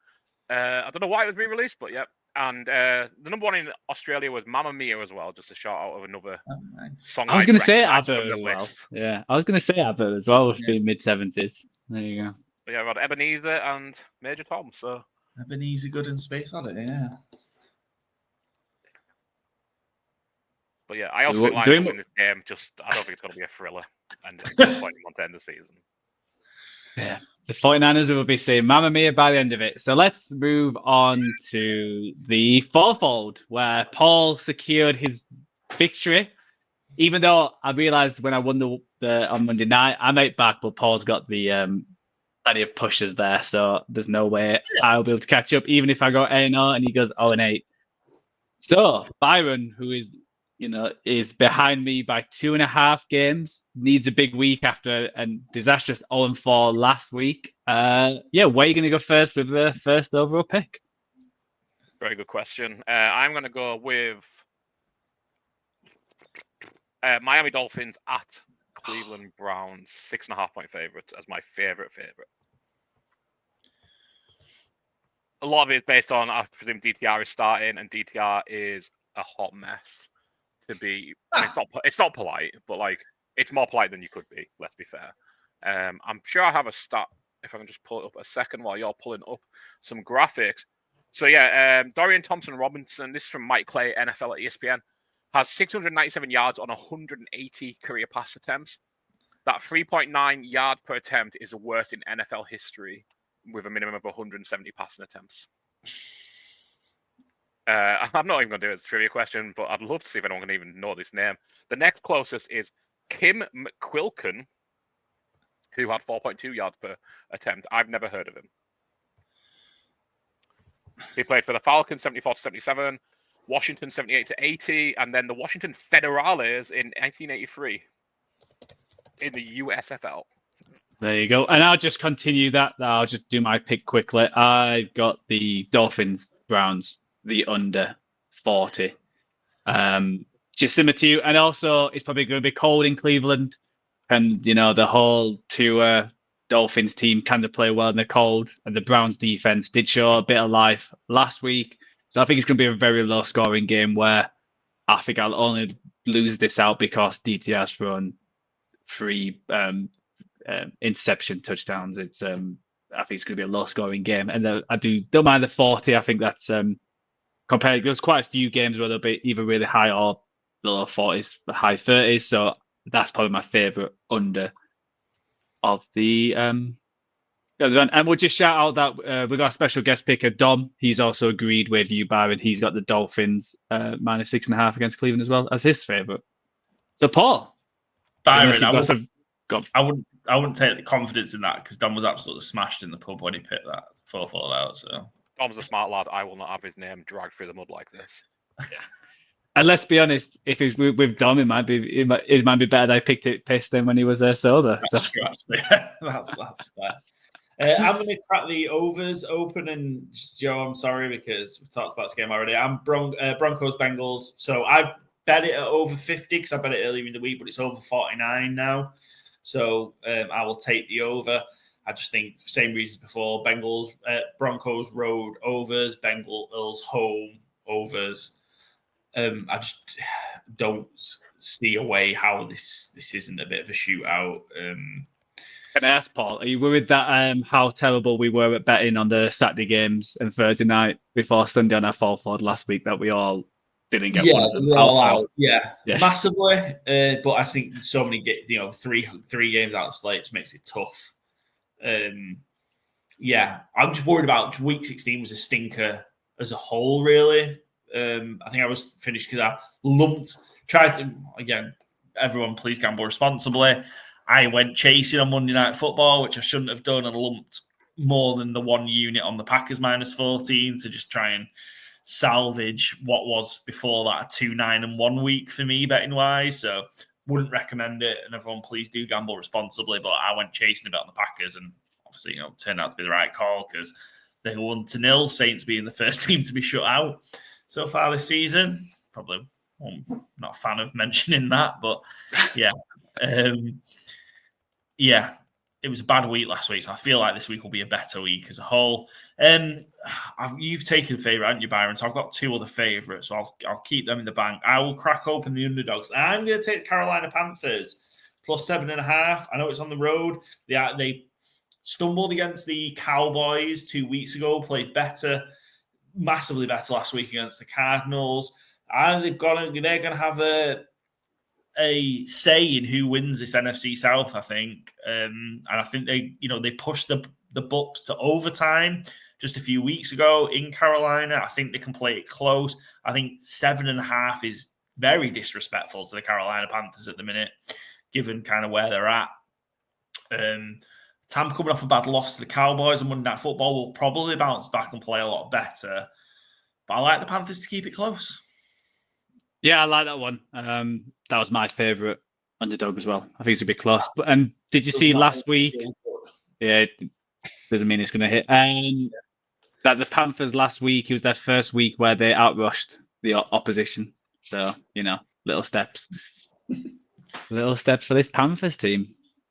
I don't know why it was re-released, but yeah. And the number 1 in Australia was Mamma Mia as well, just a shout out of another song. I was going to say ABBA as well. Yeah, I was going to say ABBA as well, being mid-70s. There you go. But yeah, we had Ebenezer and Major Tom, so... Ebenezer Good and Space Oddity, yeah. But yeah, I also think Lions will win this game. I don't think it's going to be a thriller, and it's no point in to end the season. Yeah, the 49ers will be saying Mamma Mia by the end of it. So let's move on to the fourfold, where Paul secured his victory. Even though I realised when I won the on Monday night, I'm 8 back, but Paul's got the plenty of pushes there, so there's no way I'll be able to catch up, even if I go 8-0 and he goes 0-8. So Byron, who is behind me by 2.5 games, needs a big week after a disastrous 0-4 last week. Where are you going to go first with the first overall pick? Very good question. I'm going to go with Miami Dolphins at Cleveland Browns, 6.5-point favorites as my favorite. A lot of it is based on, I presume DTR is starting, and DTR is a hot mess to be. I mean, it's not polite, but it's more polite than you could be. Let's be fair. I'm sure I have a stat. If I can just pull it up a second while you're pulling up some graphics. So Dorian Thompson-Robinson. This is from Mike Clay, NFL at ESPN. Has 697 yards on 180 career pass attempts. That 3.9 yard per attempt is the worst in NFL history, with a minimum of 170 passing attempts. I'm not even going to do it as a trivia question, but I'd love to see if anyone can even know this name. The next closest is Kim McQuilkin, who had 4.2 yards per attempt. I've never heard of him. He played for the Falcons 74-77, Washington 78-80, and then the Washington Federales in 1983 in the USFL. There you go. And I'll just continue that. I'll just do my pick quickly. I got the Dolphins, Browns, the under 40. Just similar to you. And also, it's probably going to be cold in Cleveland. And, the whole Dolphins team kind of play well in the cold. And the Browns defense did show a bit of life last week. So I think it's going to be a very low scoring game where I think I'll only lose this out because DTR's thrown 3 interception touchdowns. It's I think it's going to be a low scoring game. And I don't mind the 40. I think that's compared. There's quite a few games where they'll be either really high or the low 40s, the high 30s. So that's probably my favorite under of the And we'll just shout out that we got a special guest picker, Dom. He's also agreed with you, Byron. He's got the Dolphins -6.5 against Cleveland as well as his favourite. So, Paul, Byron, I wouldn't take the confidence in that because Dom was absolutely smashed in the pub when he picked that 4-4 out. So Dom's a smart lad. I will not have his name dragged through the mud like this. Yeah. And let's be honest, if it was with Dom, it might be better that I picked it pissed than when he was sober. That's true, actually. That's fair. I'm going to crack the overs open, and just, Joe, I'm sorry because we talked about this game already. I'm Broncos Bengals, so I've bet it at over 50 because I bet it earlier in the week, but it's over 49 now. So I will take the over. I just think same reasons before. Broncos road overs, Bengals home overs. I just don't see a way how this isn't a bit of a shootout. Can I ask, Paul, are you worried that how terrible we were at betting on the Saturday games and Thursday night before Sunday on our fall forward last week that we all didn't get one of them? We're all out. Yeah, massively. But I think so many three games out of slate just makes it tough. I'm just worried about week 16 was a stinker as a whole, really. I think I was finished because I tried to, again, everyone please gamble responsibly. I went chasing on Monday Night Football, which I shouldn't have done, and lumped more than the one unit on the Packers -14 to just try and salvage what was before that a 2-9-1 week for me betting-wise. So wouldn't recommend it, and everyone please do gamble responsibly. But I went chasing a bit on the Packers, and obviously, turned out to be the right call because they won 1-0, Saints being the first team to be shut out so far this season. Probably not a fan of mentioning that, but yeah. It was a bad week last week, so I feel like this week will be a better week as a whole. You've taken a favourite, haven't you, Byron? So I've got two other favourites, so I'll keep them in the bank. I will crack open the underdogs. I'm going to take the Carolina Panthers +7.5. I know it's on the road. They stumbled against the Cowboys 2 weeks ago, played massively better last week against the Cardinals. And they're going to have a say in who wins this NFC South, I think. And I think they pushed the Bucks to overtime just a few weeks ago in Carolina. I think they can play it close. I think 7.5 is very disrespectful to the Carolina Panthers at the minute, given kind of where they're at. Tampa coming off a bad loss to the Cowboys on Monday Night Football will probably bounce back and play a lot better. But I like the Panthers to keep it close. Yeah, I like that one. That was my favourite underdog as well. I think it's a bit close. And did you see last week? Yeah, it doesn't mean it's going to hit. That the Panthers last week, it was their first week where they outrushed the opposition. So, little steps. Little steps for this Panthers team.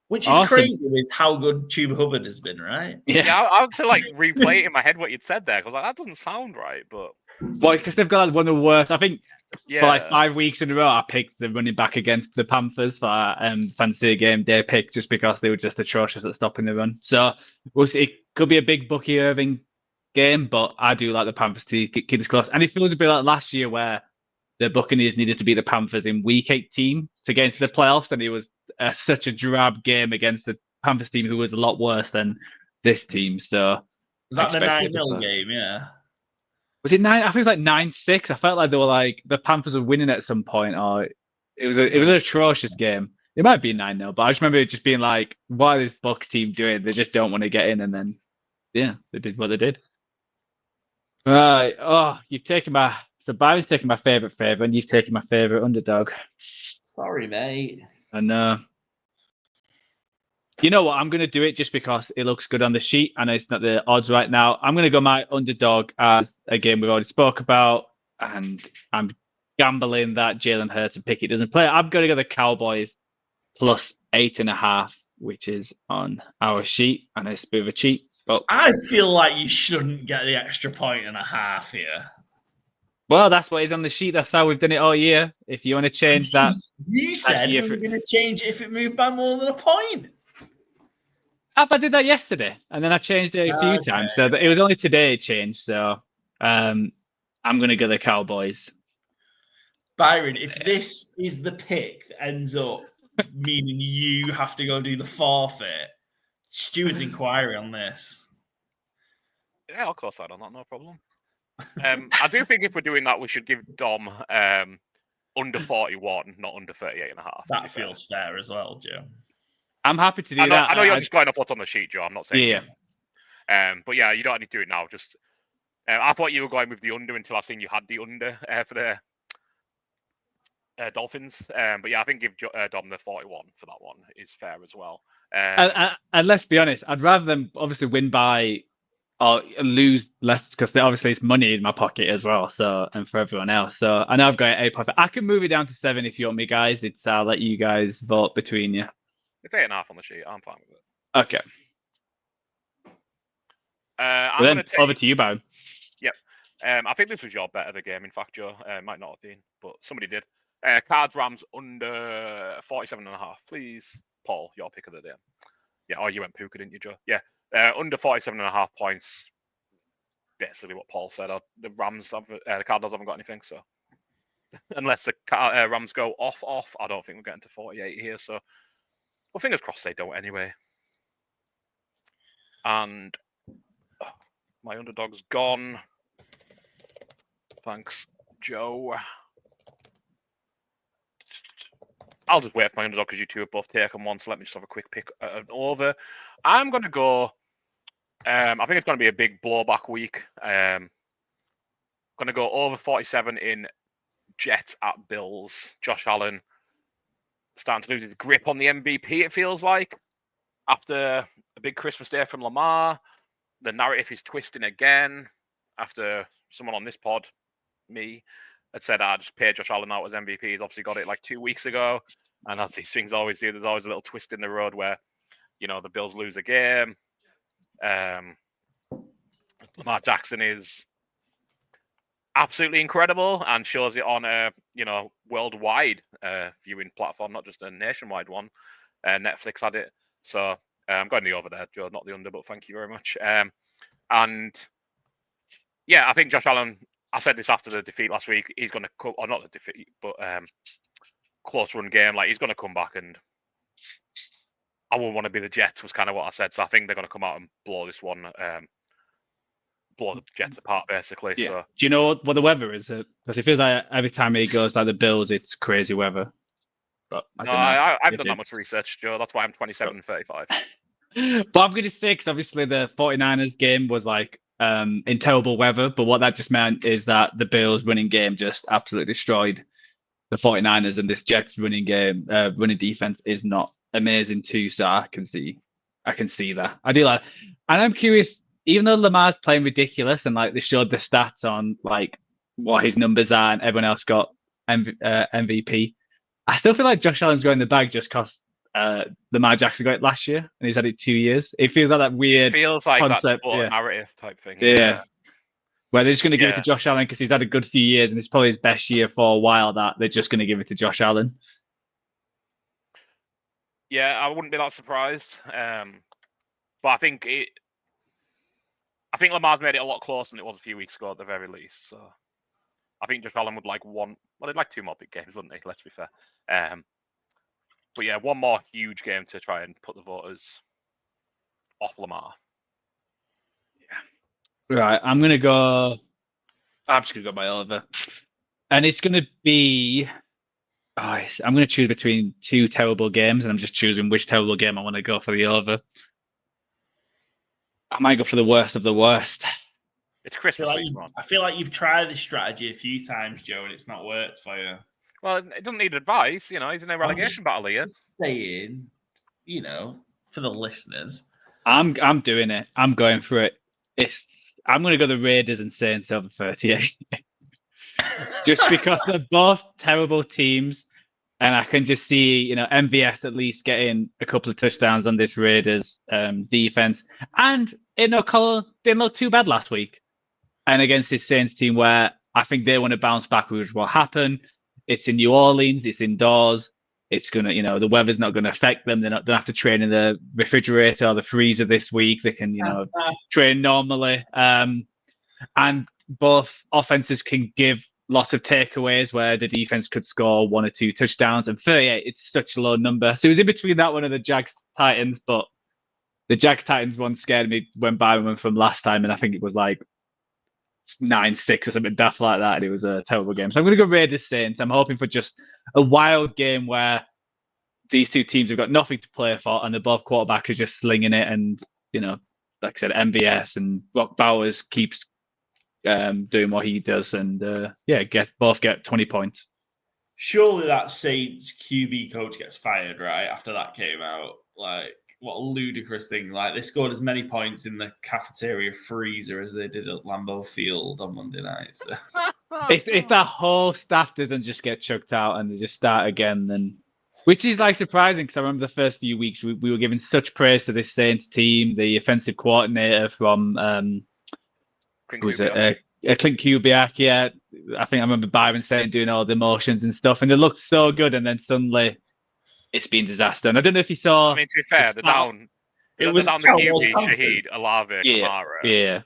Which is crazy with how good Chuba Hubbard has been, right? Yeah, I had to replay it in my head what you'd said there because that doesn't sound right. But because they've got one of the worst. I think for 5 weeks in a row, I picked the running back against the Panthers for Fantasy Gameday pick just because they were just atrocious at stopping the run. So we'll see. It could be a big Bucky Irving game, but I do like the Panthers to keep this close. And it feels a bit like last year where the Buccaneers needed to beat the Panthers in week 18 to get into the playoffs, and it was such a drab game against the Panthers team who was a lot worse than this team. So was that the 9-0 game? Yeah. Was it 9? I think it was like 9-6. I felt like they were the Panthers were winning at some point, or it was an atrocious game. It might be 9-0, but I just remember it just being like, what is this Bucs team doing? They just don't want to get in, and then they did what they did. Right. Oh, so Byron's taken my favourite, and you've taken my favourite underdog. Sorry, mate. I know. You know what? I'm going to do it just because it looks good on the sheet. I know it's not the odds right now. I'm going to go my underdog as a game we've already spoke about, and I'm gambling that Jalen Hurts and Pickett doesn't play. I'm going to go the Cowboys +8.5, which is on our sheet. I know it's a bit of a cheat, but I feel like you shouldn't get the extra 1.5 here. Well, that's what is on the sheet. That's how we've done it all year. If you want to change that, you said we were going to change it if it moved by more than a point. I did that yesterday, and then I changed it a few times. So it was only today it changed. So I'm going to go the Cowboys. Byron, if this is the pick that ends up meaning you have to go do the forfeit, Stuart's inquiry on this. Yeah, I'll close that on that, no problem. I do think if we're doing that, we should give Dom under 41, not under 38.5. That feels fair as well, Joe. I'm happy to do that. I know you're just going off what's on the sheet, Joe. I'm not saying. Yeah. But yeah, you don't need to do it now. Just I thought you were going with the under until I seen you had the under for the Dolphins. But yeah, I think give Dom the 41 for that one is fair as well. And let's be honest, I'd rather them obviously win by or lose less because obviously it's money in my pocket as well. So and for everyone else. So I know I've got 8 profit. I can move it down to 7 if you want me, guys. I'll let you guys vote between you. It's 8.5 on the sheet. I'm fine with it. Okay. I'm going to take over to you, Byron. Yep. I think this was your bet of the game. In fact, Joe, might not have been, but somebody did. Cards Rams under 47.5. Please, Paul, your pick of the day. Yeah, oh, you went Puka, didn't you, Joe? Yeah. Under 47.5 points. Basically what Paul said. The Rams, the Cardinals haven't got anything, so unless the Rams go off, I don't think we're getting to 48 here. So, well, fingers crossed they don't anyway. And my underdog's gone. Thanks, Joe. I'll just wait for my underdog because you two have both taken one. So let me just have a quick pick over. I'm going to go. I think it's going to be a big blowback week. Going to go over 47 in Jets at Bills. Josh Allen starting to lose his grip on the MVP, it feels like. After a big Christmas day from Lamar, the narrative is twisting again. After someone on this pod, me, had said, just pay Josh Allen out as MVP. He's obviously got it like 2 weeks ago. And as these things always do, there's always a little twist in the road where, the Bills lose a game. Lamar Jackson is absolutely incredible and shows it on a, worldwide viewing platform, not just a nationwide one. Netflix had it. So I'm going the over there, Joe, not the under, but thank you very much. And yeah, I think Josh Allen, I said this after the defeat last week, he's going to come, or not the defeat, but close run game. Like, he's going to come back, and I wouldn't want to be the Jets, was kind of what I said. So I think they're going to come out and blow this one, blow the Jets apart, basically. Yeah. So, do you know what the weather is? Because it feels like every time he goes like the Bills, it's crazy weather. But I haven't done that much research, Joe. That's why I'm 27 and 35. But I'm going to say, because obviously the 49ers game was like in terrible weather. But what that just meant is that the Bills running game just absolutely destroyed the 49ers, and this Jets running defense is not amazing too. So I can see that. I do like, and I'm curious, even though Lamar's playing ridiculous and like they showed the stats on like what his numbers are and everyone else got MVP, I still feel like Josh Allen's going the bag just because Lamar Jackson got it last year and he's had it 2 years. It feels like that weird feels like concept, that narrative type thing. Yeah. Where they're just going to give it to Josh Allen because he's had a good few years and it's probably his best year for a while, that they're just going to give it to Josh Allen. Yeah, I wouldn't be that surprised. But I think Lamar's made it a lot closer than it was a few weeks ago at the very least. So I think Josh Allen would like they'd like 2 more big games, wouldn't they? Let's be fair. But yeah, 1 more huge game to try and put the voters off Lamar. Yeah. Right, I'm just going to go by over. And it's going to be... I'm going to choose between 2 terrible games, and I'm just choosing which terrible game I want to go for the over. I might go for the worst of the worst. It's Christmas week, I feel like you've tried this strategy a few times, Joe, and it's not worked for you. Well, it doesn't need advice. He's in a relegation battle here. Saying, for the listeners. I'm doing it. I'm going for it. I'm going to go the Raiders and Saints over 38. Just because they're both terrible teams. And I can just see, MVS at least getting a couple of touchdowns on this Raiders defense. And didn't look too bad last week. And against this Saints team where I think they want to bounce back with what happened. It's in New Orleans. It's indoors. It's going to, the weather's not going to affect them. They don't have to train in the refrigerator or the freezer this week. They can, train normally. And both offenses can give lots of takeaways where the defense could score 1 or 2 touchdowns. And 38, it's such a low number. So it was in between that one and the Jags Titans. But The Jags Titans one scared me when Byron went from last time, and I think it was like 9-6 or something daft like that, and it was a terrible game. So I'm going to go Raiders Saints. I'm hoping for just a wild game where these two teams have got nothing to play for, and the both quarterbacks are just slinging it. And like I said, MVS and Brock Bowers keeps doing what he does, and both get 20 points. Surely that Saints QB coach gets fired, right? After that came out, like, what a ludicrous thing. Like, they scored as many points in the cafeteria freezer as they did at Lambeau Field on Monday night. So. If that whole staff doesn't just get chucked out and they just start again, then which is like surprising, because I remember the first few weeks we were giving such praise to this Saints team. The offensive coordinator from Clint Kubiak, yeah. I think I remember Byron saying doing all the motions and stuff, and it looked so good, and then suddenly it's been disaster. And I don't know if you saw. I mean, to be fair, they're down. It was down the QB, Shaheed, Olave, Kamara. Yeah.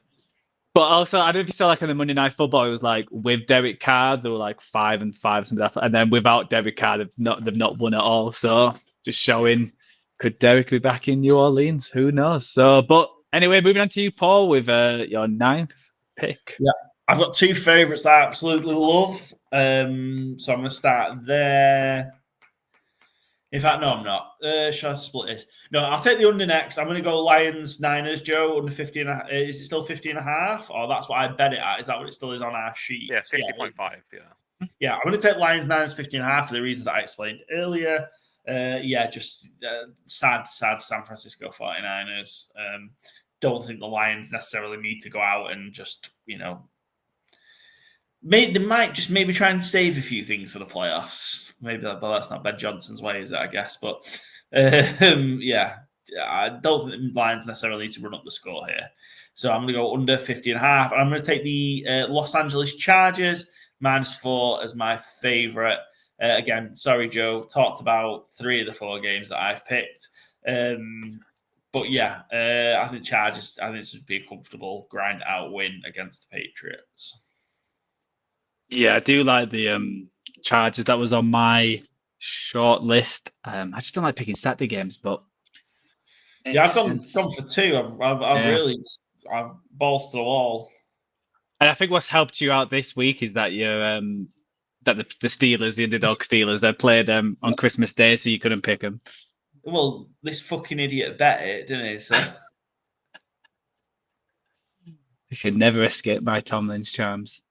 But also, I don't know if you saw, like, on the Monday Night Football, it was like with Derek Carr, they were like 5-5, something like that. And then without Derek Carr, they've not won at all. So just showing, could Derek be back in New Orleans? Who knows? So, but anyway, moving on to you, Paul, with your 9th pick. Yeah, I've got two favourites that I absolutely love. So I'm going to start there. In fact, no, I'm not. Shall I split this? No, I'll take the under next. I'm going to go Lions, Niners, Joe, under 50 and a half. Is it still 50 and a half? Or that's what I bet it at? Is that what it still is on our sheet? Yeah, 50.5, yeah. Yeah, I'm going to take Lions, Niners, 50 and a half for the reasons I explained earlier. Just sad San Francisco 49ers. Don't think the Lions necessarily need to go out and just, they might just maybe try and save a few things for the playoffs. Maybe but that's not Ben Johnson's way, is it, I guess? But I don't think the Lions necessarily need to run up the score here. So I'm going to go under 50 and a half. And I'm going to take the Los Angeles Chargers -4 as my favorite. Again, sorry, Joe, talked about 3 of the 4 games that I've picked. But yeah, I think Chargers, this would be a comfortable grind out win against the Patriots. Yeah, I do like the Chargers. That was on my short list. I just don't like picking Saturday games, but yeah, I've gone for 2. I've balls to the wall. And I think what's helped you out this week is that you're that the Steelers, the underdog Steelers, they played on Christmas Day, so you couldn't pick them. Well, this fucking idiot bet it, didn't he? So you should never escape my Tomlin's charms.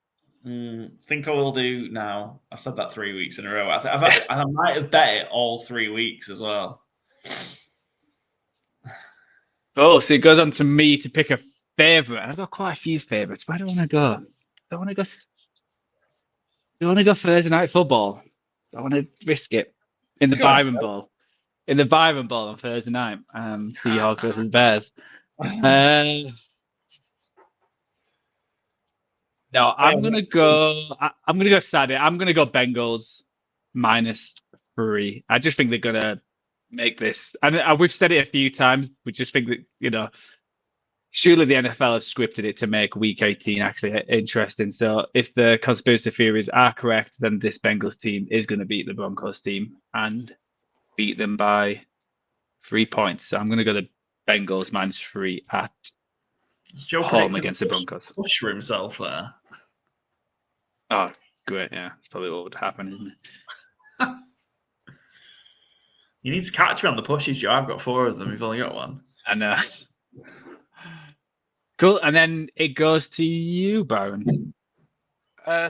Think I will do now. I've said that 3 weeks in a row. I might have bet it all 3 weeks as well. Oh, so it goes on to me to pick a favourite. I've got quite a few favourites. Where do I want to go? Do I want to go Thursday night football? I want to risk it in the Byron Bowl. In the Byron Bowl on Thursday night. Seahawks versus Bears. No, I'm gonna go Saturday. I'm gonna go Bengals -3. I just think they're gonna make this. And we've said it a few times. We just think that surely the NFL has scripted it to make Week 18 actually interesting. So if the conspiracy theories are correct, then this Bengals team is going to beat the Broncos team and beat them by 3 points. So I'm going to go the Bengals -3 at home against the Broncos. Push for himself there. Oh, great. Yeah, that's probably what would happen, isn't it? You need to catch me on the pushes, Joe. I've got 4 of them. You've only got 1. I know. Cool. And then it goes to you, Byron.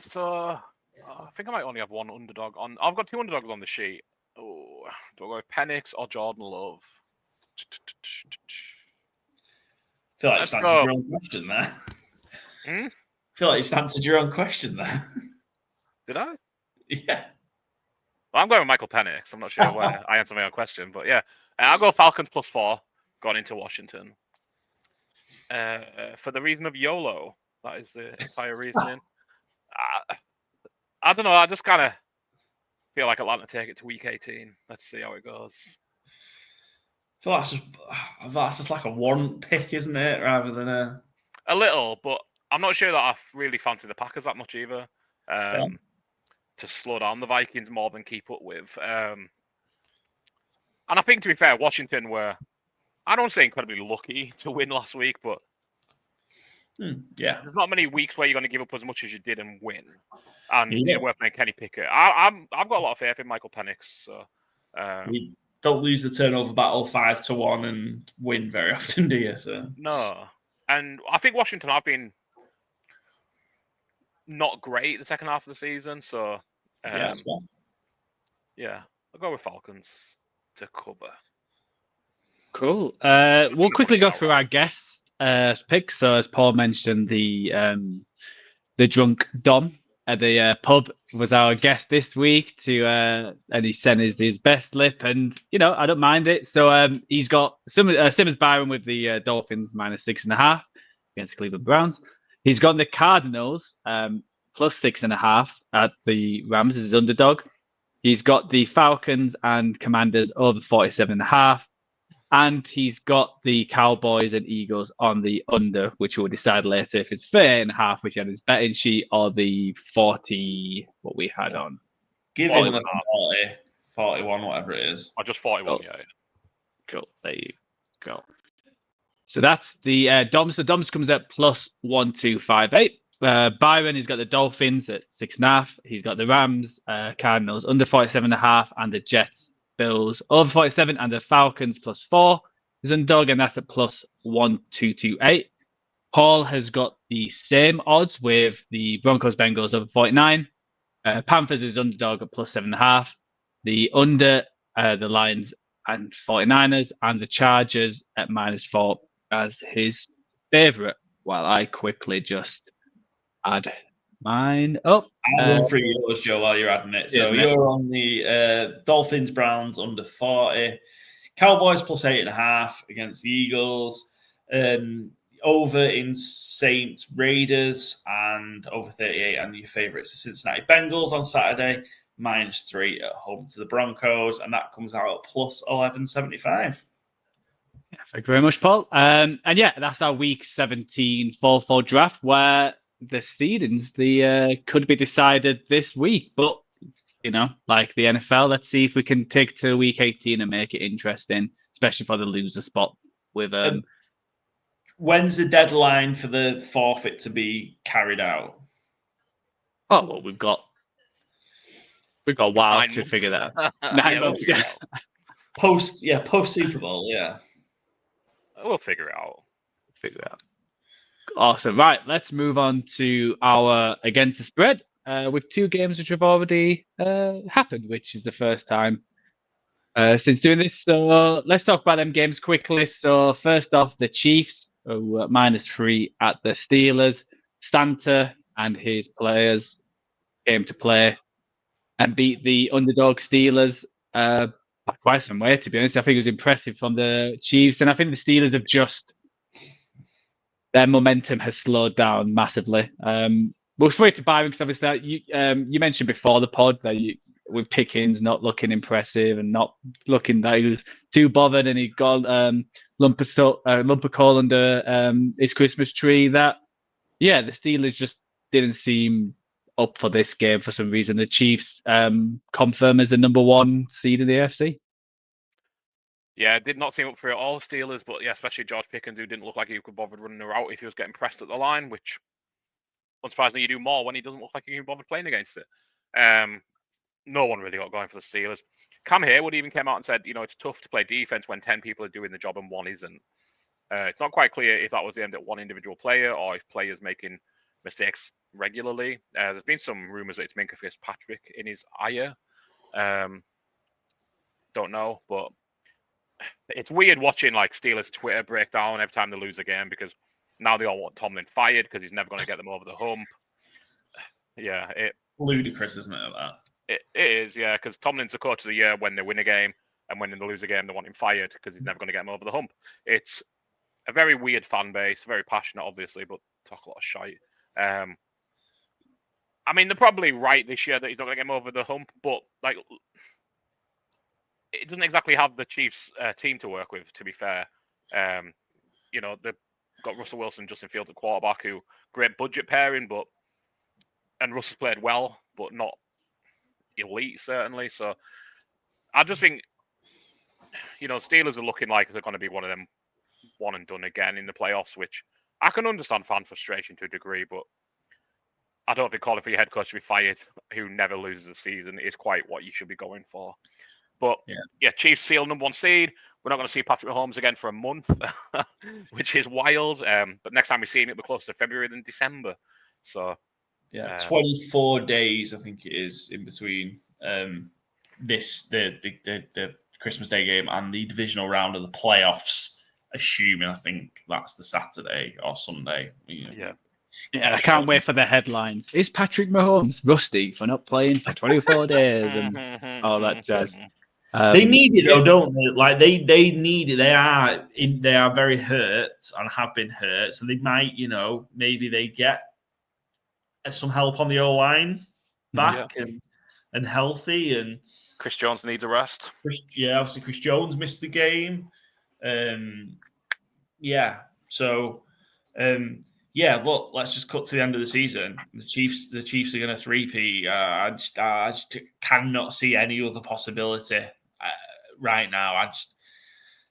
So I think I might only have 1 underdog on. I've got 2 underdogs on the sheet. Oh, do I go with Penix or Jordan Love? I feel like you've answered your own question there. I feel like you've answered your own question there. Did I? Yeah. Well, I'm going with Michael Penix. I'm not sure where I answered my own question, but yeah. I'll go Falcons +4 going into Washington. For the reason of YOLO. That is the entire reasoning. I don't know. I just kind of feel like Atlanta take it to Week 18. Let's see how it goes. I feel that's just like a warrant pick, isn't it? Rather than a little, but I'm not sure that I really fancy the Packers that much either. To slow down the Vikings more than keep up with. And I think, to be fair, Washington were I don't say incredibly lucky to win last week, but yeah, there's not many weeks where you're going to give up as much as you did and win. And we're playing Kenny Pickett. I've got a lot of faith in Michael Penix. So you don't lose the turnover battle 5-1 and win very often, do you? So no, and I think Washington have been not great the second half of the season. So that's well. Yeah, I'll go with Falcons to cover. Cool. We'll quickly go through our guest picks. So as Paul mentioned, the drunk Dom at the pub was our guest this week and he sent his best lip, and I don't mind it. So he's got same as Byron with the Dolphins -6.5 against the Cleveland Browns. He's got the Cardinals +6.5 at the Rams as his underdog. He's got the Falcons and Commanders over 47.5. And he's got the Cowboys and Eagles on the under, which we'll decide later if it's 30.5, which had his betting sheet, or the 40, what we had on. Give him the 40, 41, whatever it is. Or just 41, yeah. Cool. There you go. So that's the Doms. The Doms comes at +1258. Byron, he's got the Dolphins at 6.5. He's got the Rams, Cardinals under 47.5, and the Jets, Bills over 47, and the Falcons +4 is underdog, and that's at +1228. Paul has got the same odds with the Broncos Bengals over 49. Panthers is underdog at +7.5. The under the Lions and 49ers, and the Chargers at -4 as his favorite. While I quickly just add mine up. I'll run through yours, Joe, while you're adding it. So you're on the Dolphins, Browns under 40, Cowboys +8.5 against the Eagles, over in Saints, Raiders, and over 38. And your favourites, the Cincinnati Bengals on Saturday, -3 at home to the Broncos, and that comes out at +1175. Yeah, thank you very much, Paul. And yeah, that's our Week 17 4-4 draft, where the seedings could be decided this week, but like the NFL, let's see if we can take to Week 18 and make it interesting, especially for the loser spot. With when's the deadline for the forfeit to be carried out? Oh well, we've got a while to figure that out. 9 months, yeah. Post Super Bowl, yeah. We'll figure it out. Awesome. Right, let's move on to our Against the Spread with 2 games which have already happened, which is the first time since doing this. So let's talk about them games quickly. So first off, the Chiefs were -3 at the Steelers. Santa and his players came to play and beat the underdog Steelers by quite some way, to be honest. I think it was impressive from the Chiefs, and I think the Steelers have their momentum has slowed down massively. We'll throw it to Byron, because obviously you mentioned before the pod that with Pickens not looking impressive and not looking that he was too bothered, and he got lump of coal under his Christmas tree. That the Steelers just didn't seem up for this game for some reason. The Chiefs confirm as the number 1 seed in the AFC. Yeah, did not seem up for it all, Steelers, but yeah, especially George Pickens, who didn't look like he could bother running a route if he was getting pressed at the line, which, unsurprisingly, you do more when he doesn't look like he can bother playing against it. No one really got going for the Steelers. Cam Hayward even came out and said, it's tough to play defense when 10 people are doing the job and 1 isn't. It's not quite clear if that was aimed at 1 individual player or if players making mistakes regularly. There's been some rumors that it's Minkah Fitzpatrick in his ire. Don't know, but it's weird watching like Steelers Twitter breakdown every time they lose a game, because now they all want Tomlin fired because he's never going to get them over the hump. Yeah, ludicrous, isn't it? That it is, yeah, because Tomlin's the coach of the year when they win a game, and when they lose a game, they want him fired because he's never going to get them over the hump. It's a very weird fan base, very passionate, obviously, but talk a lot of shite. I mean, they're probably right this year that he's not going to get them over the hump, but like, it doesn't exactly have the Chiefs team to work with, to be fair. They've got Russell Wilson, Justin Fields at quarterback, who great budget pairing, and Russell's played well, but not elite, certainly. So I just think, Steelers are looking like they're going to be one of them one and done again in the playoffs, which I can understand fan frustration to a degree, but I don't think calling for your head coach to be fired, who never loses a season, is quite what you should be going for. But yeah, Chiefs seal #1 seed. We're not going to see Patrick Mahomes again for a month, which is wild. But next time we see him, it'll be closer to February than December. So 24 days, I think it is, in between the Christmas Day game and the divisional round of the playoffs. Assuming, I think that's the Saturday or Sunday. Yeah, I can't wait for the headlines. Is Patrick Mahomes rusty for not playing for 24 days and all that jazz? They need it though, don't they? Like they need it. They are very hurt and have been hurt, so they might, maybe they get some help on the O-line back and healthy. And Chris Jones needs a rest. Obviously Chris Jones missed the game. Look, let's just cut to the end of the season. The Chiefs are going to three-peat. I just cannot see any other possibility right now.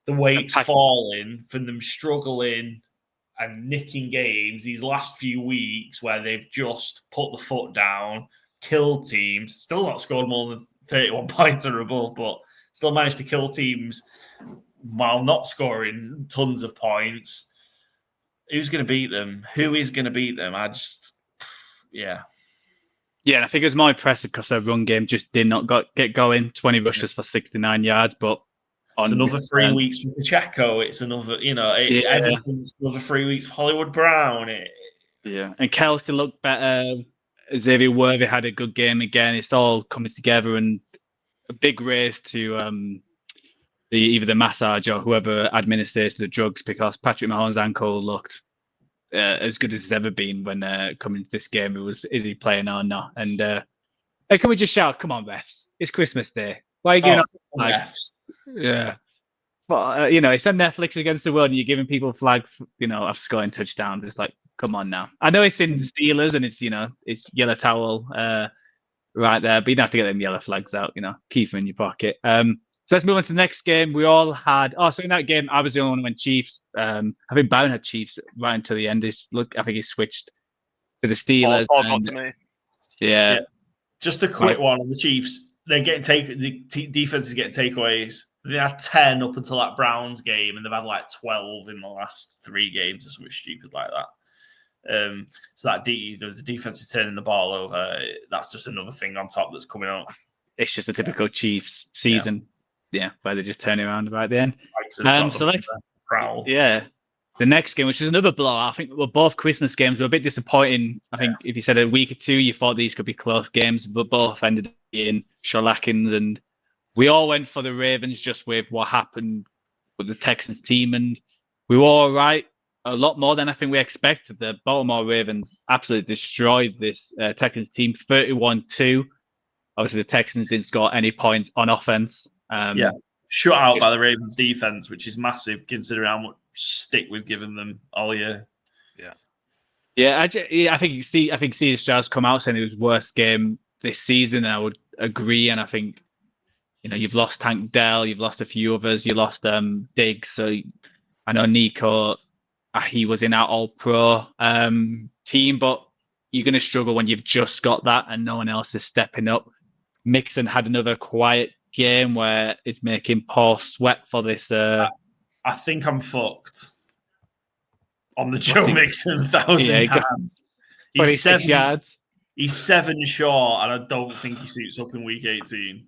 The way it's falling from them struggling and nicking games these last few weeks where they've just put the foot down, killed teams, still not scored more than 31 points or above, but still managed to kill teams while not scoring tons of points. Who's going to beat them? Who is going to beat them? Yeah, and I think it was more impressive because their run game just did not get going. 20 rushes for 69 yards, but it's another 3 weeks for Pacheco. It's another, everything's another 3 weeks for Hollywood Brown. And Kelsey looked better. Xavier Worthy had a good game again. It's all coming together, and a big race to either the massage or whoever administers the drugs, because Patrick Mahomes' ankle looked as good as it's ever been when coming to this game. Is he playing or not? And can we just shout, come on, refs. It's Christmas Day. Why are you giving flags? Yeah. But, it's on Netflix against the world and you're giving people flags, after scoring touchdowns. It's like, come on now. I know it's in the Steelers and it's, it's yellow towel right there, but you don't have to get them yellow flags out, keep them in your pocket. So let's move on to the next game. We all had, so in that game, I was the only one who went Chiefs. I think Byron had Chiefs right until the end. I think he switched to the Steelers. Not to me. Yeah. Just a quick one on the Chiefs. They're getting the defense is getting takeaways. They had 10 up until that Browns game, and they've had like 12 in the last 3 games or something stupid like that. So that the defense is turning the ball over. That's just another thing on top that's coming out. It's just a typical Chiefs season, where they just turn it around right at the end. So let's the next game, which is another blowout. I think both Christmas games were a bit disappointing. I think if you said a week or two, you thought these could be close games, but both ended up being shellackings. And we all went for the Ravens just with what happened with the Texans team. And we were all right, a lot more than I think we expected. The Baltimore Ravens absolutely destroyed this Texans team, 31-2. Obviously, the Texans didn't score any points on offense. Shut out by the Ravens defense, which is massive considering how much stick we've given them all year. I think CJ Stroud's come out saying it was worst game this season. I would agree, and I think you've lost Tank Dell, you've lost a few others, you lost Diggs. So I know Nico, he was in our All-Pro team, but you're going to struggle when you've just got that and no one else is stepping up. Mixon had another quiet game where it's making Paul sweat for this. I think I'm fucked on the Joe Mixon 1,000 yards. He's 6 yards. He's 7 short, and I don't think he suits up in week 18.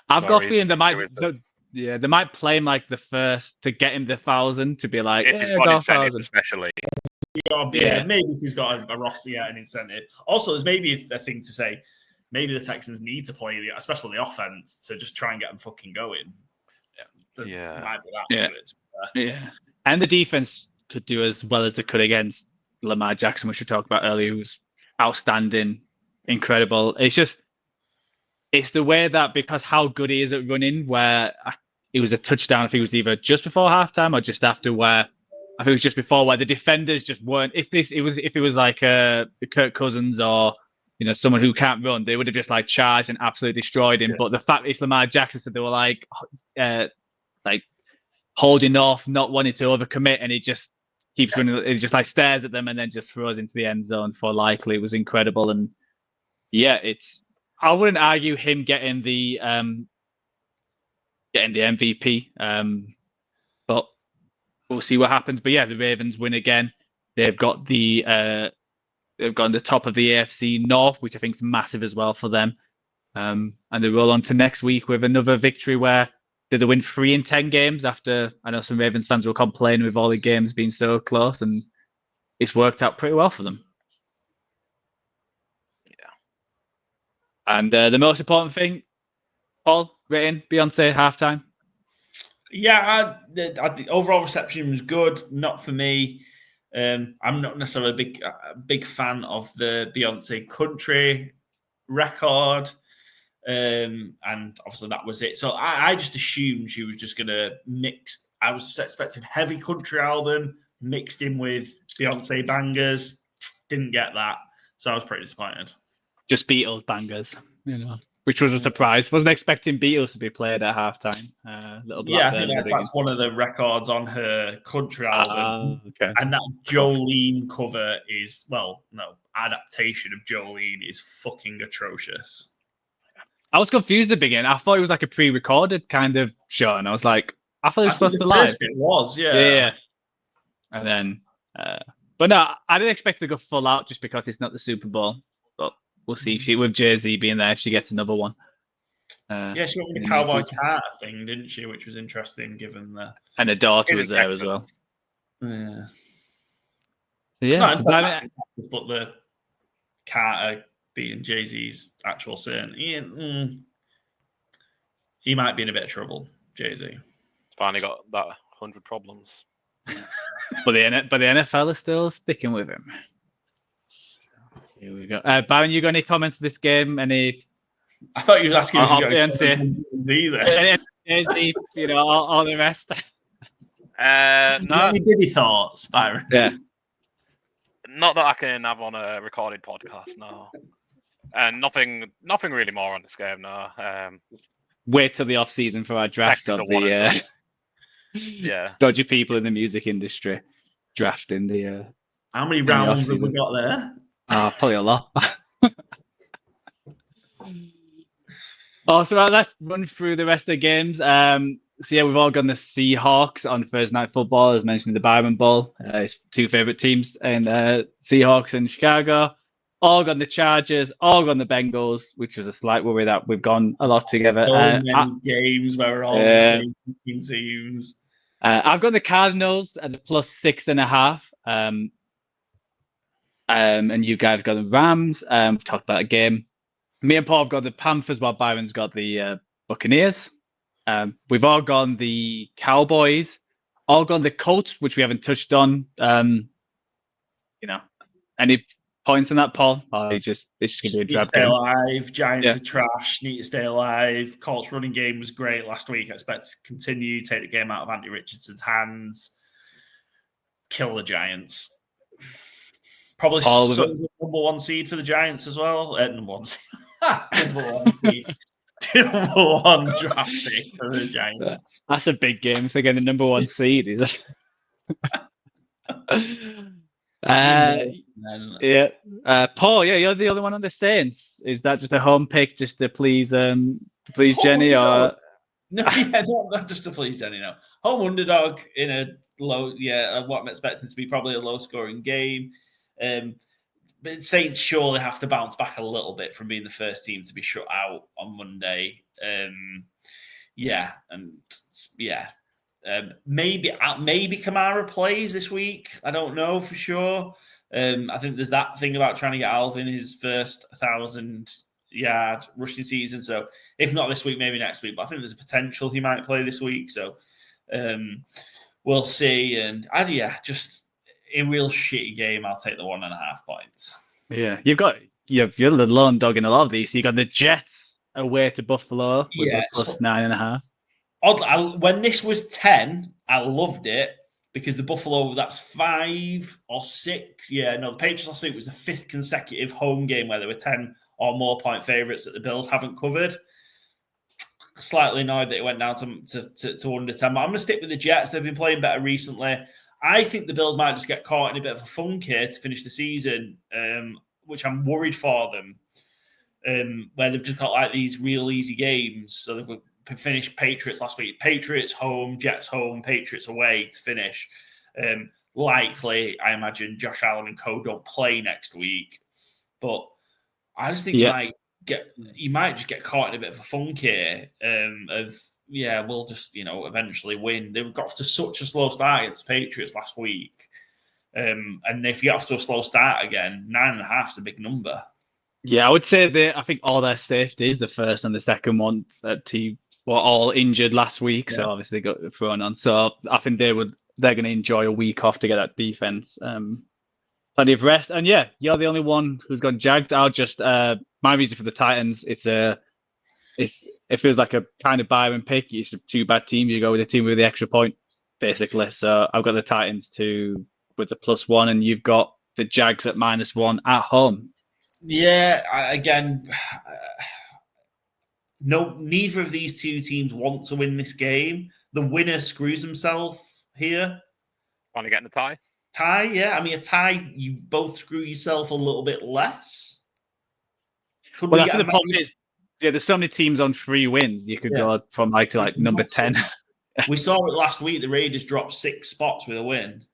I've got a feeling they might play him like the first to get him the 1,000 to be like, if he's got incentive, especially. Maybe if he's got a roster, an incentive. Also, there's maybe a thing to say. Maybe the Texans need to play, especially the offense, to just try and get them fucking going. Might be that to it. And the defense could do as well as they could against Lamar Jackson, which we talked about earlier, who was outstanding, incredible. It's the way that, because how good he is at running, where it was a touchdown, I think it was either just before halftime or just after, where I think it was just before, where the defenders just weren't. If it was like Kirk Cousins or someone who can't run, they would have just like charged and absolutely destroyed him. But the fact it's Lamar Jackson, so they were like holding off, not wanting to overcommit, and he just keeps running. It just like stares at them and then just throws into the end zone for likely. It was incredible, and yeah, I wouldn't argue him getting the MVP, but we'll see what happens. But yeah, the Ravens win again. They've got the top of the AFC North, which I think is massive as well for them. And they roll on to next week with another victory where they win 3 in 10 games after I know some Ravens fans were complaining with all the games being so close, and it's worked out pretty well for them. Yeah. And the most important thing, Paul, rating, Beyonce halftime. Yeah, the overall reception was good. Not for me. I'm not necessarily a big fan of the Beyonce country record. And obviously that was it. So I just assumed she was just going to mix. I was expecting heavy country album mixed in with Beyonce bangers. Didn't get that. So I was pretty disappointed. Just Beatles bangers, which was a surprise. Wasn't expecting Beatles to be played at halftime. Yeah, I think that's one of the records on her country album. Okay. And that Jolene cover is, adaptation of Jolene is fucking atrocious. I was confused at the beginning. I thought it was like a pre-recorded kind of show, and I was like, I thought it was supposed to be live. It was, yeah. And then, but no, I didn't expect to go full out just because it's not the Super Bowl. But we'll see. If with Jay-Z being there, if she gets another one. She went with the Cowboy Carter thing, didn't she? Which was interesting, given the and her daughter was there as well. Yeah. Yeah. But the Carter being Jay-Z's actual son, he might be in a bit of trouble, Jay-Z. Finally got that 100 problems. but the NFL is still sticking with him. Here we go. Byron, you got any comments to this game? Any? I thought you were asking if Jay-Z, all the rest. No. Any Diddy thoughts, Byron? Yeah. Not that I can have on a recorded podcast, no. And nothing really more on this game, no. Wait till the off season for our draft of the dodgy people in the music industry drafting the. How many rounds have we got there? Probably a lot. So let's run through the rest of the games. So yeah, we've all gone the Seahawks on Thursday Night Football, as mentioned in the Byron Bowl. It's 2 favorite teams, and Seahawks and Chicago. All gone the Chargers, all gone the Bengals, which was a slight worry that we've gone a lot together. So many games where we're all the same teams. I've got the Cardinals at the +6.5. And you guys got the Rams. We've talked about a game. Me and Paul have got the Panthers, while Byron's got the Buccaneers. We've all gone the Cowboys, all gone the Colts, which we haven't touched on. Any points on that, Paul? Or it's just going to be a drab stay alive. Giants are trash. Need to stay alive. Colts running game was great last week. I expect to continue. Take the game out of Andy Richardson's hands. Kill the Giants. Probably number 1 seed for the Giants as well. Number 1 seed. Number 1 seed. Number 1 draft pick for the Giants. That's a big game if they're getting the number 1 seed, is it? Paul, you're the other one on the Saints. Is that just a home pick just to please Jenny? Or not just to please Jenny, no. Home underdog in a low, what I'm expecting to be probably a low-scoring game. But Saints surely have to bounce back a little bit from being the first team to be shut out on Monday. Maybe Kamara plays this week. I don't know for sure. I think there's that thing about trying to get Alvin his first 1,000-yard rushing season. So if not this week, maybe next week. But I think there's a potential he might play this week. So we'll see. And just a real shitty game. I'll take the 1.5 points. Yeah, you're the lone dog in a lot of these. So you got the Jets away to Buffalo with a +9.5. When this was 10, I loved it because the Buffalo, that's 5 or 6. Yeah, no, the Patriots last week was the 5th consecutive home game where there were 10 or more point favourites that the Bills haven't covered. slightly annoyed that it went down to under 10. But I'm going to stick with the Jets. They've been playing better recently. I think the Bills might just get caught in a bit of a funk here to finish the season, which I'm worried for them, where they've just got like these real easy games. So they've finished Patriots last week. Patriots home, Jets home, Patriots away to finish. Likely, I imagine Josh Allen and co don't play next week. But I just think you might just get caught in a bit of a funk here we'll just, eventually win. They got off to such a slow start against Patriots last week. And if you get off to a slow start again, 9.5 is a big number. Yeah, I would say I think all their safeties, the first and the second one, that team were all injured last week. So obviously they got thrown on. So I think they're going to enjoy a week off to get that defense. Plenty of rest. And yeah, you're the only one who's gone Jags. I'll just, my reason for the Titans, it feels like a kind of Byron pick. It's two bad teams. You go with the team with the extra point, basically. So I've got the Titans with the +1, and you've got the Jags at -1 at home. Yeah, neither of these two teams want to win this game. The winner screws himself here. Want to get in the tie? Tie, yeah. I mean, a tie, you both screw yourself a little bit less. The problem is, there's so many teams on 3 wins. You could go from to number 10. We saw it last week. The Raiders dropped 6 spots with a win.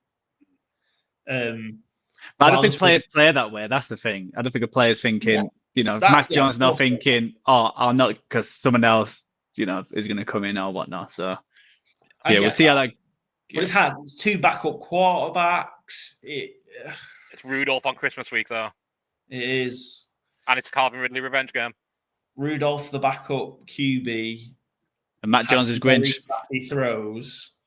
I don't think players play that way. That's the thing. I don't think a player's thinking, Mac Jones not thinking, I'm not, because someone else, is going to come in or whatnot. So we'll see how that. But it's hard. It's 2 backup quarterbacks. It's Rudolph on Christmas week, though. It is. And it's a Calvin Ridley revenge game. Rudolph, the backup QB. And Matt Jones is Grinch. He throws.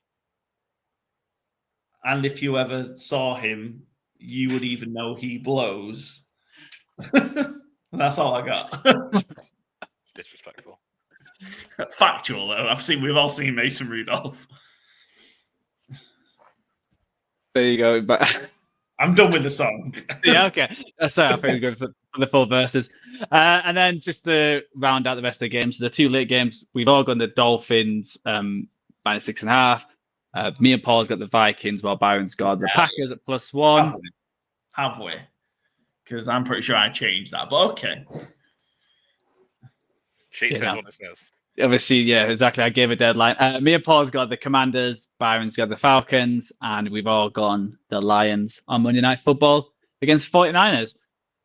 And if you ever saw him, you would even know he blows. That's all I got. Disrespectful. Factual, though. We've all seen Mason Rudolph. There you go. But I'm done with the song. Yeah, okay. Sorry, I think we're good for the full verses. And then just to round out the rest of the games, the 2 late games, we've all got the Dolphins -6.5. Me and Paul's got the Vikings, while Byron's got the Packers at +1. Have we? Because I'm pretty sure I changed that, but okay. She says what it says. Obviously, yeah, exactly. I gave a deadline. Me and Paul's got the Commanders, Byron's got the Falcons, and we've all gone the Lions on Monday Night Football against 49ers.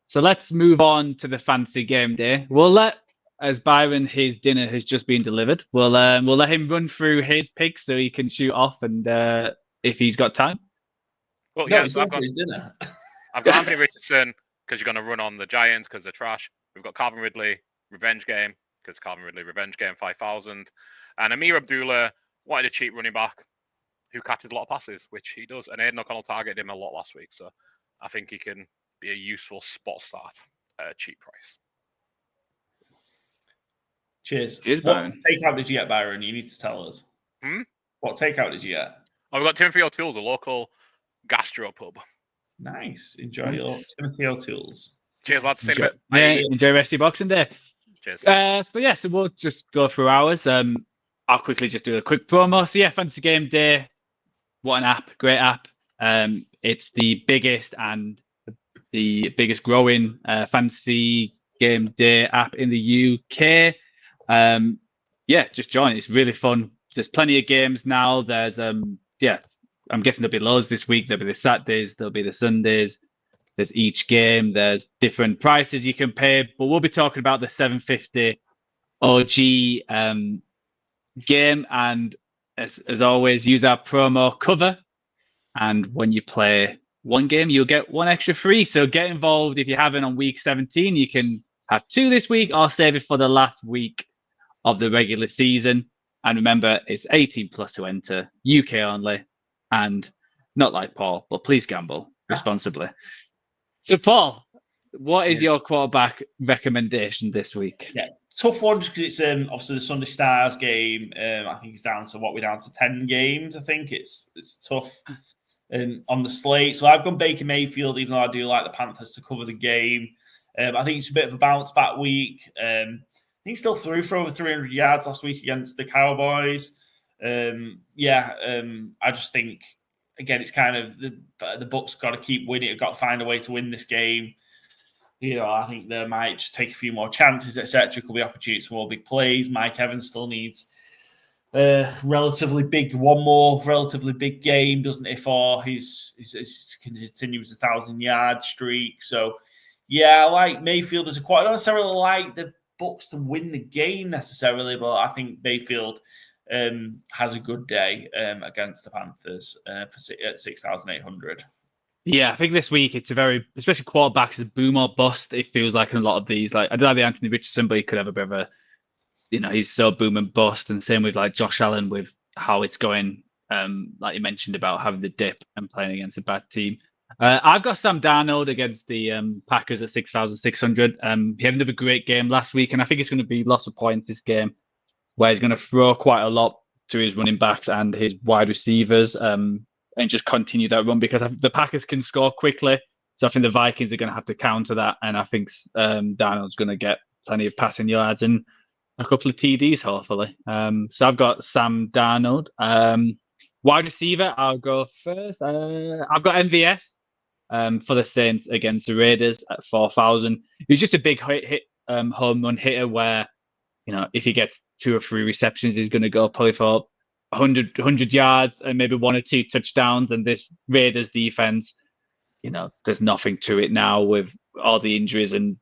So let's move on to the Fantasy Game Day. We'll let, as Byron, his dinner has just been delivered. We'll let him run through his picks so he can shoot off, and if he's got time. Well, he's going for his dinner. I've got Anthony Richardson because you're going to run on the Giants because they're trash. We've got Calvin Ridley, revenge game, because Calvin Ridley, revenge game, 5,000. And Amir Abdullah wanted a cheap running back who catches a lot of passes, which he does. And Aidan O'Connell targeted him a lot last week. So I think he can be a useful spot start at a cheap price. Cheers. Cheers, what Byron. Takeout did you get, Byron? You need to tell us. What takeout did you get? Oh, we've got Timothy O'Toole's, a local gastro pub. Nice. Enjoy your Timothy O'Toole's. Cheers, lads. See you in a bit. Yeah, enjoy the rest of your Boxing Day. Cheers. So we'll just go through ours. I'll quickly just do a quick promo. So yeah, Fantasy Game Day. What an app. Great app. It's the biggest and the biggest growing Fantasy Game Day app in the UK. Just join. It's really fun. There's plenty of games now. There's I'm guessing there'll be loads this week. There'll be the Saturdays, there'll be the Sundays. There's each game. There's different prices you can pay, but we'll be talking about the 750 OG game. And as always, use our promo cover. And when you play one game, you'll get one extra free. So get involved. If you haven't on week 17, you can have 2 this week or save it for the last week of the regular season. And remember, it's 18 plus to enter, UK only, and not like Paul, but please gamble responsibly. So, Paul, what is your quarterback recommendation this week? Yeah, tough one just because it's obviously the Sunday Stars game. I think it's down to 10 games. I think it's tough on the slate. So I've gone Baker Mayfield, even though I do like the Panthers to cover the game. I think it's a bit of a bounce back week. he still threw for over 300 yards last week against the Cowboys. I just think, again, it's kind of the Bucs got to keep winning. They've got to find a way to win this game. I think they might just take a few more chances, etc. Could be opportunities for more big plays. Mike Evans still needs one more relatively big game, doesn't he, for his continuous 1,000-yard streak. So, I like Mayfield as I don't necessarily like the Bucs to win the game necessarily, but I think Mayfield has a good day against the Panthers at 6,800. Yeah, I think this week it's especially quarterbacks, is boom or bust. It feels like in a lot of these, like I don't like the Anthony Richardson, but he could have a bit of a, he's so boom and bust. And same with like Josh Allen with how it's going. Like you mentioned about having the dip and playing against a bad team. I've got Sam Darnold against the Packers at 6,600. He had another great game last week, and I think it's going to be lots of points this game, where he's going to throw quite a lot to his running backs and his wide receivers, and just continue that run, because the Packers can score quickly. So I think the Vikings are going to have to counter that, and I think Darnold's going to get plenty of passing yards and a couple of TDs, hopefully. So I've got Sam Darnold. Wide receiver, I'll go first. I've got MVS for the Saints against the Raiders at 4,000. He's just a big home run hitter where, if he gets 2 or 3 receptions, he's going to go probably for 100 yards and maybe 1 or 2 touchdowns. And this Raiders defense, there's nothing to it now with all the injuries, and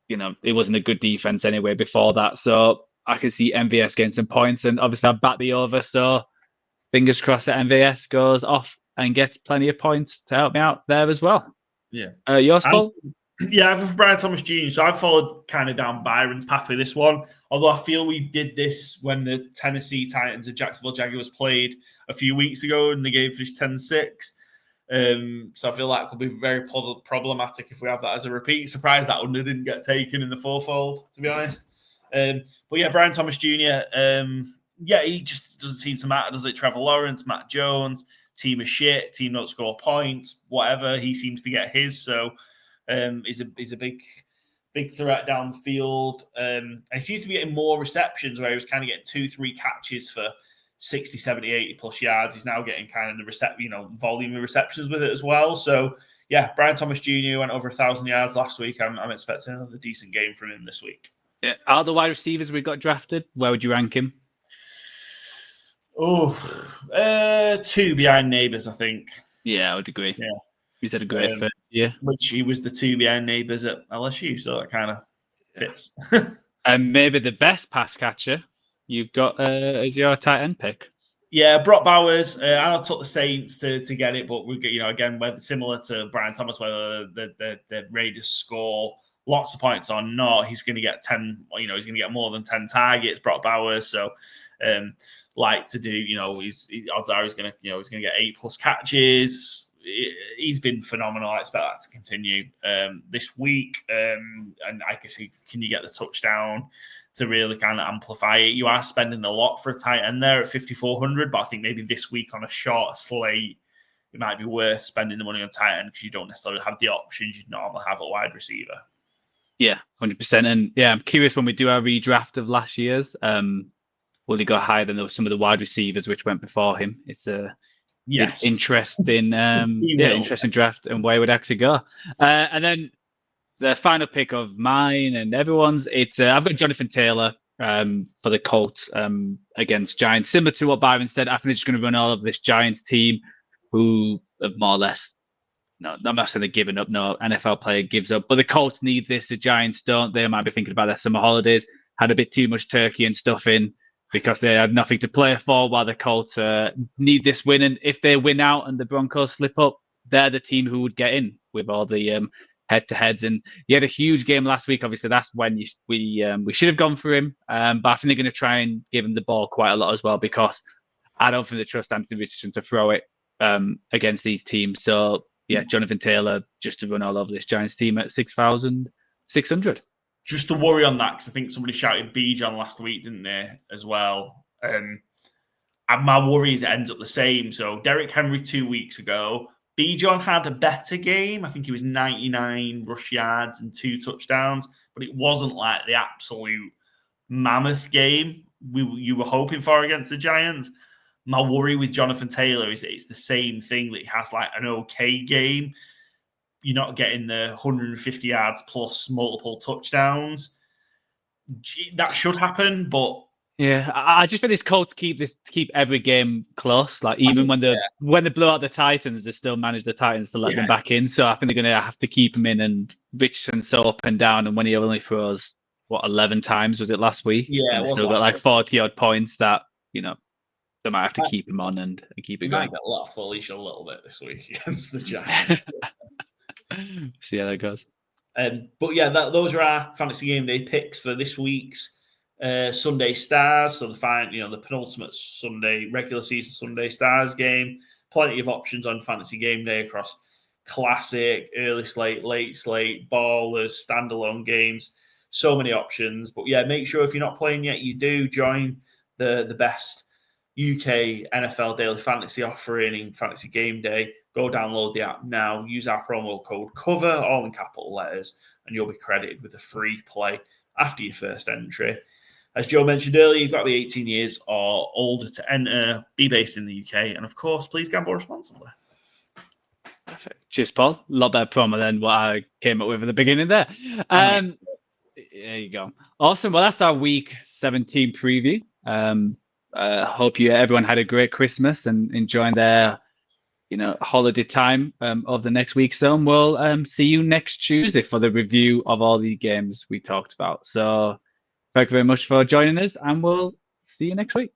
it wasn't a good defense anyway before that. So I can see MVS getting some points, and obviously I back the over. So fingers crossed that MVS goes off and gets plenty of points to help me out there as well. Yeah. Yours, Paul? Yeah, for Brian Thomas Jr. So I followed kind of down Byron's path with this one. Although I feel we did this when the Tennessee Titans and Jacksonville Jaguars played a few weeks ago, and the game finished 10-6. So I feel like it'll be very problematic if we have that as a repeat. Surprised that under didn't get taken in the fourfold, to be honest. But yeah, Brian Thomas Jr. He just doesn't seem to matter, does it? Trevor Lawrence, Matt Jones, team is shit, team don't score points, whatever. He seems to get his. So he's a big threat down the field. And he seems to be getting more receptions, where he was kind of getting 2-3 catches for 60, 70, 80 plus yards. He's now getting kind of the volume of receptions with it as well. So yeah, Brian Thomas Jr. went over 1,000 yards last week. I'm expecting another decent game from him this week. Yeah. Are the wide receivers we got drafted, where would you rank him? 2 behind Neighbours, I think. Yeah, I would agree. Yeah. He's had a great first year. Which he was the 2 behind Neighbours at LSU, so that kind of fits. And maybe the best pass catcher you've got as your tight end pick. Yeah, Brock Bowers. I took the Saints to get it, but we get, again, whether similar to Brian Thomas, whether the Raiders score lots of points or not, he's going to get 10. He's going to get more than 10 targets. Brock Bowers. So, like to do, odds are he's going to get 8+ catches. He's been phenomenal. I expect that to continue this week. And I guess can you get the touchdown to really kind of amplify it? You are spending a lot for a tight end there at 5,400, but I think maybe this week on a short slate, it might be worth spending the money on tight end because you don't necessarily have the options you'd normally have at wide receiver. Yeah, 100%. And yeah, I'm curious when we do our redraft of last year's, will he go higher than some of the wide receivers which went before him? It's a interesting, interesting draft and where it would actually go. And then the final pick of mine and everyone's, I've got Jonathan Taylor for the Colts against Giants. Similar to what Byron said, I think they're just going to run all of this Giants team who have more or less, no, I'm not saying they're giving up, no NFL player gives up, but the Colts need this, the Giants don't. They might be thinking about their summer holidays, had a bit too much turkey and stuff in because they had nothing to play for, while the Colts need this win. And if they win out and the Broncos slip up, they're the team who would get in with all the head-to-heads. And he had a huge game last week. Obviously, that's when we should have gone for him. But I think they're going to try and give him the ball quite a lot as well, because I don't think they trust Anthony Richardson to throw it against these teams. So, yeah, Jonathan Taylor just to run all over this Giants team at 6,600. Just to worry on that, because I think somebody shouted Bijan last week, didn't they, as well? And my worry is it ends up the same. So Derrick Henry 2 weeks ago, Bijan had a better game. I think he was 99 rush yards and 2 touchdowns, but it wasn't like the absolute mammoth game you were hoping for against the Giants. My worry with Jonathan Taylor is that it's the same thing, that he has like an okay game. You're not getting the 150 yards plus multiple touchdowns. That should happen, but yeah, I just think this Colts keep every game close. Like even when they blow out the Titans, they still manage the Titans to let them back in. So I think they're gonna have to keep him in. And Richardson so up and down, and when he only throws 11 times, was it last week? Yeah, and they still got like 40 odd points. That they might have to keep him on and keep it going. Might get let off the leash a little bit this week against the Giants. See how that goes. But yeah, those are our Fantasy Game Day picks for this week's Sunday Stars. So the penultimate regular season Sunday Stars game. Plenty of options on Fantasy Game Day across classic, early slate, late slate, ballers, standalone games. So many options. But yeah, make sure if you're not playing yet, you do join the best UK NFL daily fantasy offering in Fantasy Game Day. Go download the app now. Use our promo code COVER, all in capital letters, and you'll be credited with a free play after your first entry. As Joe mentioned earlier, you've got to be 18 years or older to enter, be based in the UK, and of course, please gamble responsibly. Perfect. Cheers, Paul. A lot better promo than what I came up with at the beginning there. There you go. Awesome. Well, that's our week 17 preview. Hope everyone had a great Christmas and enjoying their holiday time of the next week. So we'll see you next Tuesday for the review of all the games we talked about. So thank you very much for joining us, and we'll see you next week.